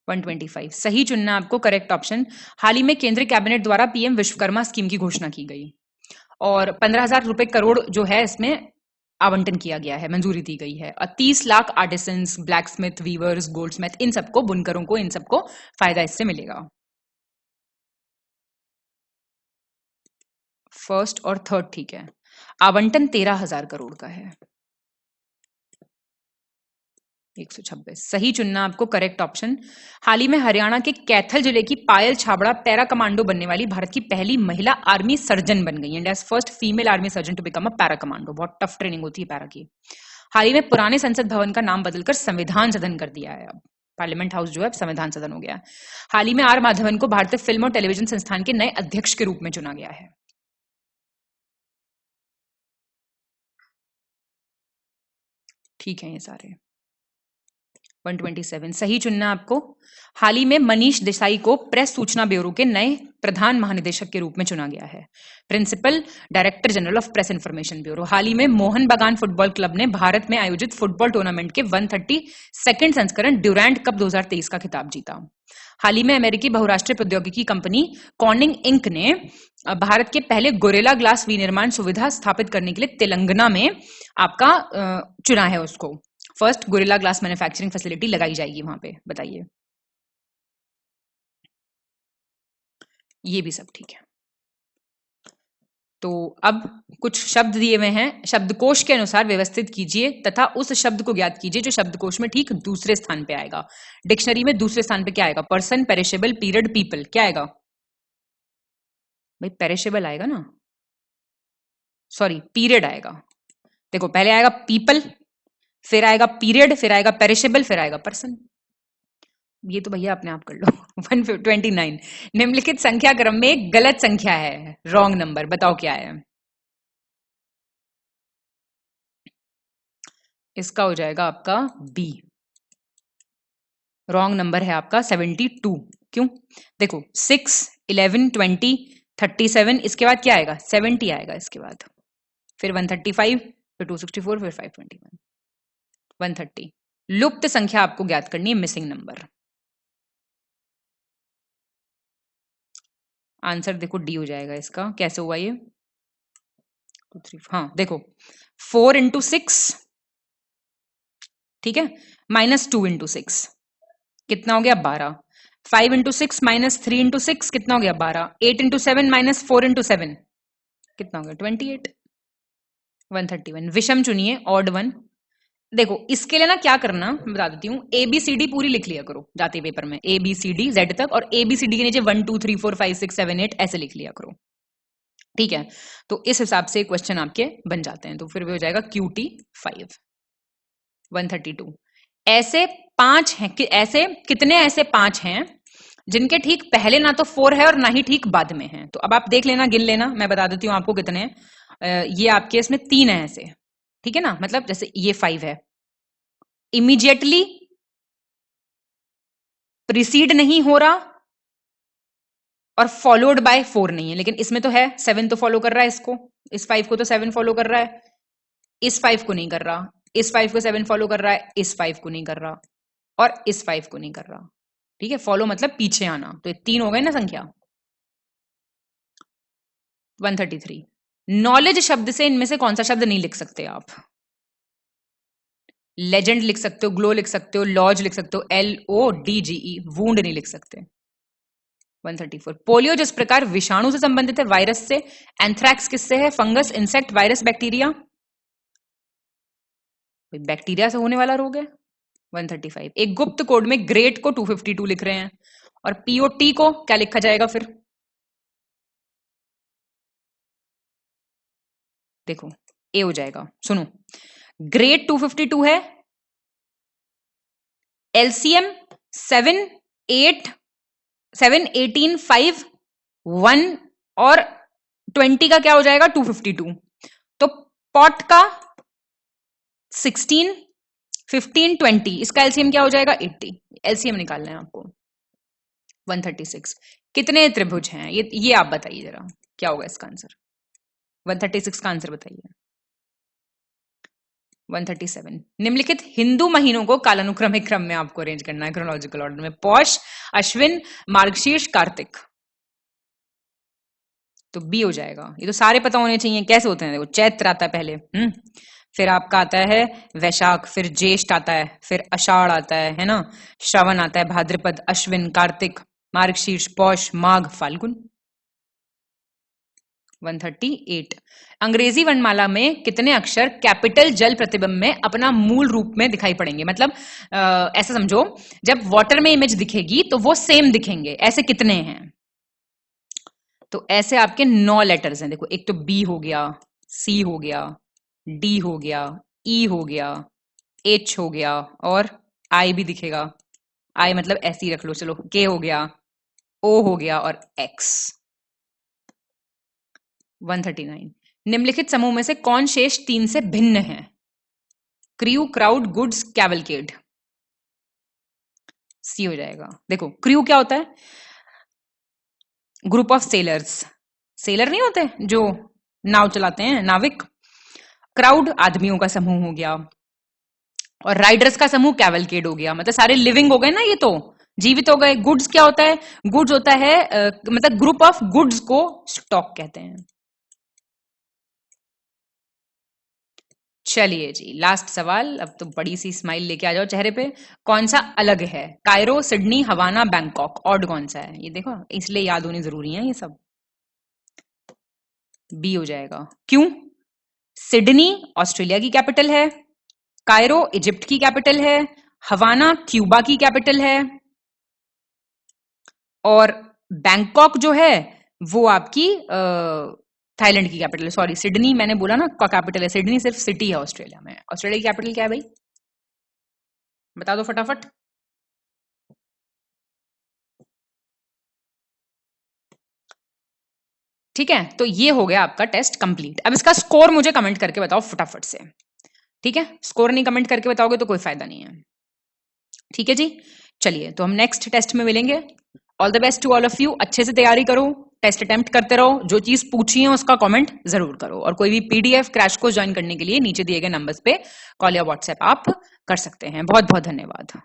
125 सही चुनना आपको, करेक्ट ऑप्शन। हाल ही में केंद्रीय कैबिनेट द्वारा पीएम विश्वकर्मा स्कीम की घोषणा की गई, और 15,000 रुपए करोड़ जो है इसमें आवंटन किया गया है, मंजूरी दी गई है। और 30 lakh artisans, blacksmith, weavers, goldsmith, इन सबको, बुनकरों को, इन सबको फायदा इससे मिलेगा। फर्स्ट और थर्ड ठीक है। आवंटन 13,000 करोड़ का है। 126 सही चुनना आपको, करेक्ट ऑप्शन। हाल ही में हरियाणा के कैथल जिले की पायल छाबड़ा पैरा कमांडो बनने वाली भारत की पहली महिला आर्मी सर्जन बन गई। India first female army surgeon to become a para commando. बहुत टफ ट्रेनिंग होती है पैरा की। हाल ही में पुराने संसद भवन का नाम बदलकर संविधान सदन कर दिया है। अब पार्लियामेंट हाउस जो है संविधान सदन हो गया। हाल ही में आर माधवन को भारतीय फिल्म और टेलीविजन संस्थान के नए अध्यक्ष के रूप में चुना गया है। ठीक है ये सारे। 127 सही चुनना आपको। हाल ही में मनीष देसाई को प्रेस सूचना ब्यूरो के नए प्रधान महानिदेशक के रूप में चुना गया है। Principal director general of press information bureau. हाल ही में मोहन बागान फुटबॉल क्लब ने भारत में आयोजित फुटबॉल टूर्नामेंट के 132 संस्करण ड्यूरैंड कप 2023 का खिताब जीता। हाल ही में अमेरिकी बहुराष्ट्रीय प्रौद्योगिकी कंपनी कॉर्निंग इंक ने भारत के पहले गोरेला ग्लास विनिर्माण सुविधा स्थापित करने के लिए तेलंगाना में आपका चुना है उसको। First gorilla glass manufacturing facility लगाई जाएगी वहां पे, बताइए। ये भी सब ठीक है। तो अब कुछ शब्द दिए हुए हैं, शब्दकोश के अनुसार व्यवस्थित कीजिए तथा उस शब्द को ज्ञात कीजिए जो शब्दकोश में ठीक दूसरे स्थान पे आएगा। डिक्शनरी में दूसरे स्थान पे क्या आएगा? Person, perishable, period, people. क्या आएगा भाई? पेरिशेबल आएगा ना, सॉरी पीरियड आएगा। देखो पहले आएगा पीपल, फिर आएगा पीरियड, फिर आएगा पेरिशेबल, फिर आएगा पर्सन। ये तो भैया अपने आप कर लो। 129 निम्नलिखित संख्या क्रम में एक गलत संख्या है, रॉन्ग नंबर, बताओ क्या है? इसका हो जाएगा आपका बी। रॉन्ग नंबर है आपका 72। क्यों? देखो 6, 11, 20, 37, इसके बाद क्या आएगा? 70 आएगा इसके बाद, फिर 135, फिर 264, फिर 521, 130। लुप्त संख्या आपको ज्ञात करनी है, मिसिंग नंबर। आंसर देखो डी हो जाएगा इसका। कैसे हुआ ये? 2, 3, हाँ देखो 4 इंटू 6, ठीक है, -2 इंटू 6 कितना हो गया? 12। 5 इंटू 6 -3 इंटू 6 कितना हो गया? 12। 8 इंटू 7 -4 इंटू 7 कितना हो गया? 28। 131। विषम चुनिए, ऑड वन। देखो इसके लिए ना क्या करना मैं बता देती हूँ, ABCD पूरी लिख लिया करो जाते पेपर में, ABCD Z तक, और ABCD के नीचे 1 2 3 4 5 6 7 8 ऐसे लिख लिया करो, ठीक है? तो इस हिसाब से क्वेश्चन आपके बन जाते हैं। तो फिर भी हो जाएगा QT 5। 132 ऐसे 5 हैं कि ऐसे कितने ऐसे 5 हैं जिनके ठीक पहले ना तो 4 है और ना ही ठीक बाद में है। तो अब आप देख लेना, गिन लेना, मैं बता देती हूँ आपको कितने हैं। ये आपके इसमें 3 है ऐसे, ठीक है ना? मतलब जैसे ये 5 है, इमीडिएटली प्रीसीड नहीं हो रहा और फॉलोड बाय 4 नहीं है, लेकिन इसमें तो है 7 तो फॉलो कर रहा है इसको, इस 5 को तो 7 फॉलो कर रहा है, इस 5 को नहीं कर रहा, इस 5 को 7 फॉलो कर रहा है, इस 5 को नहीं कर रहा और इस 5 को नहीं कर रहा, ठीक है? फॉलो मतलब पीछे आना। तो ये 3 हो गए ना संख्या। 133 नॉलेज शब्द से इनमें से कौन सा शब्द नहीं लिख सकते आप? लेजेंड लिख सकते हो, ग्लो लिख सकते हो, लॉज लिख सकते हो, LODGE, वूंड नहीं लिख सकते। 134 पोलियो जिस प्रकार विषाणु से संबंधित है, वायरस से। एंथ्रैक्स किससे है? Fungus, insect, virus, bacteria. Bacteria से होने वाला रोग है। 135 एक गुप्त कोड में ग्रेट को 252 लिख रहे हैं और POT को क्या लिखा जाएगा फिर? देखो ए हो जाएगा, सुनो ग्रेट 252 है, LCM 7 8 7 18 5 1 और 20 का क्या हो जाएगा? 252। तो पॉट का 16 15 20 इसका एलसीएम क्या हो जाएगा? 80। एलसीएम निकालना है आपको। 136 कितने त्रिभुज हैं? ये आप बताइए जरा, क्या होगा इसका आंसर? 136 का आंसर बताइए। 137 निम्नलिखित हिंदू महीनों को कालानुक्रमिक क्रम में आपको अरेंज करना है, क्रोनोलॉजिकल ऑर्डर में। पौष, अश्विन, मार्गशीर्ष, कार्तिक। तो बी हो जाएगा। ये तो सारे पता होने चाहिए। कैसे होते हैं? देखो चैत्र आता है पहले, फिर आपका आता है वैशाख, फिर ज्येष्ठ आता है, फिर आषाढ़ आता है ना, श्रावण आता है, भाद्रपद, अश्विन, कार्तिक, मार्गशीर्ष, पौष, माघ, फाल्गुन। 138 अंग्रेजी वर्णमाला में कितने अक्षर कैपिटल जल प्रतिबिंब में अपना मूल रूप में दिखाई पड़ेंगे? मतलब ऐसा समझो, जब वाटर में इमेज दिखेगी तो वो सेम दिखेंगे। ऐसे कितने हैं? तो ऐसे आपके 9 लेटर्स हैं। देखो एक तो बी हो गया, सी हो गया, डी हो गया, ई हो गया, एच हो गया और आई भी दिखेगा। आई मतलब ऐसी रख लो, चलो के हो गया, ओ हो गया और एक्स। 139 निम्नलिखित समूह में से कौन शेष 3 से भिन्न है? Crew, crowd, goods, cavalcade. C हो जाएगा। देखो क्रू क्या होता है? Group of sellers. सेलर नहीं होते जो नाव चलाते हैं, नाविक। क्राउड आदमियों का समूह हो गया, और राइडर्स का समूह कैवलकेड हो गया, मतलब सारे लिविंग हो गए ना, ये तो जीवित हो गए। गुड्स क्या होता है? गुड्स होता है मतलब ग्रुप ऑफ गुड्स को स्टॉक कहते हैं। चलिए जी, लास्ट सवाल। अब तो बड़ी सी स्माइल लेके आ जाओ चेहरे पे। कौन सा अलग है? Cairo, Sydney, Havana, Bangkok. Odd कौन सा है? ये देखो, इसलिए याद होनी जरूरी है ये सब। बी हो जाएगा। क्यों? सिडनी ऑस्ट्रेलिया की कैपिटल है, कायरो इजिप्ट की कैपिटल है, हवाना क्यूबा की कैपिटल है, और बैंकॉक जो है वो आपकी थाईलैंड की कैपिटल है। सॉरी, सिडनी मैंने बोला ना का कैपिटल है, सिडनी सिर्फ सिटी है ऑस्ट्रेलिया में। ऑस्ट्रेलिया की कैपिटल क्या है भाई? बता दो फटाफट। ठीक है, तो ये हो गया आपका टेस्ट कंप्लीट। अब इसका स्कोर मुझे कमेंट करके बताओ फटाफट से। ठीक है, स्कोर नहीं कमेंट करके बताओगे तो कोई फायदा नहीं है। ठीक है जी, चलिए तो हम नेक्स्ट टेस्ट में मिलेंगे। All the best to all of you. अच्छे से तैयारी करो, टेस्ट अटेम्प्ट करते रहो, जो चीज पूछी है उसका कमेंट जरूर करो, और कोई भी पीडीएफ क्रैश कोर्स ज्वाइन करने के लिए नीचे दिए गए नंबर्स पे कॉल या व्हाट्सएप आप कर सकते हैं। बहुत बहुत धन्यवाद।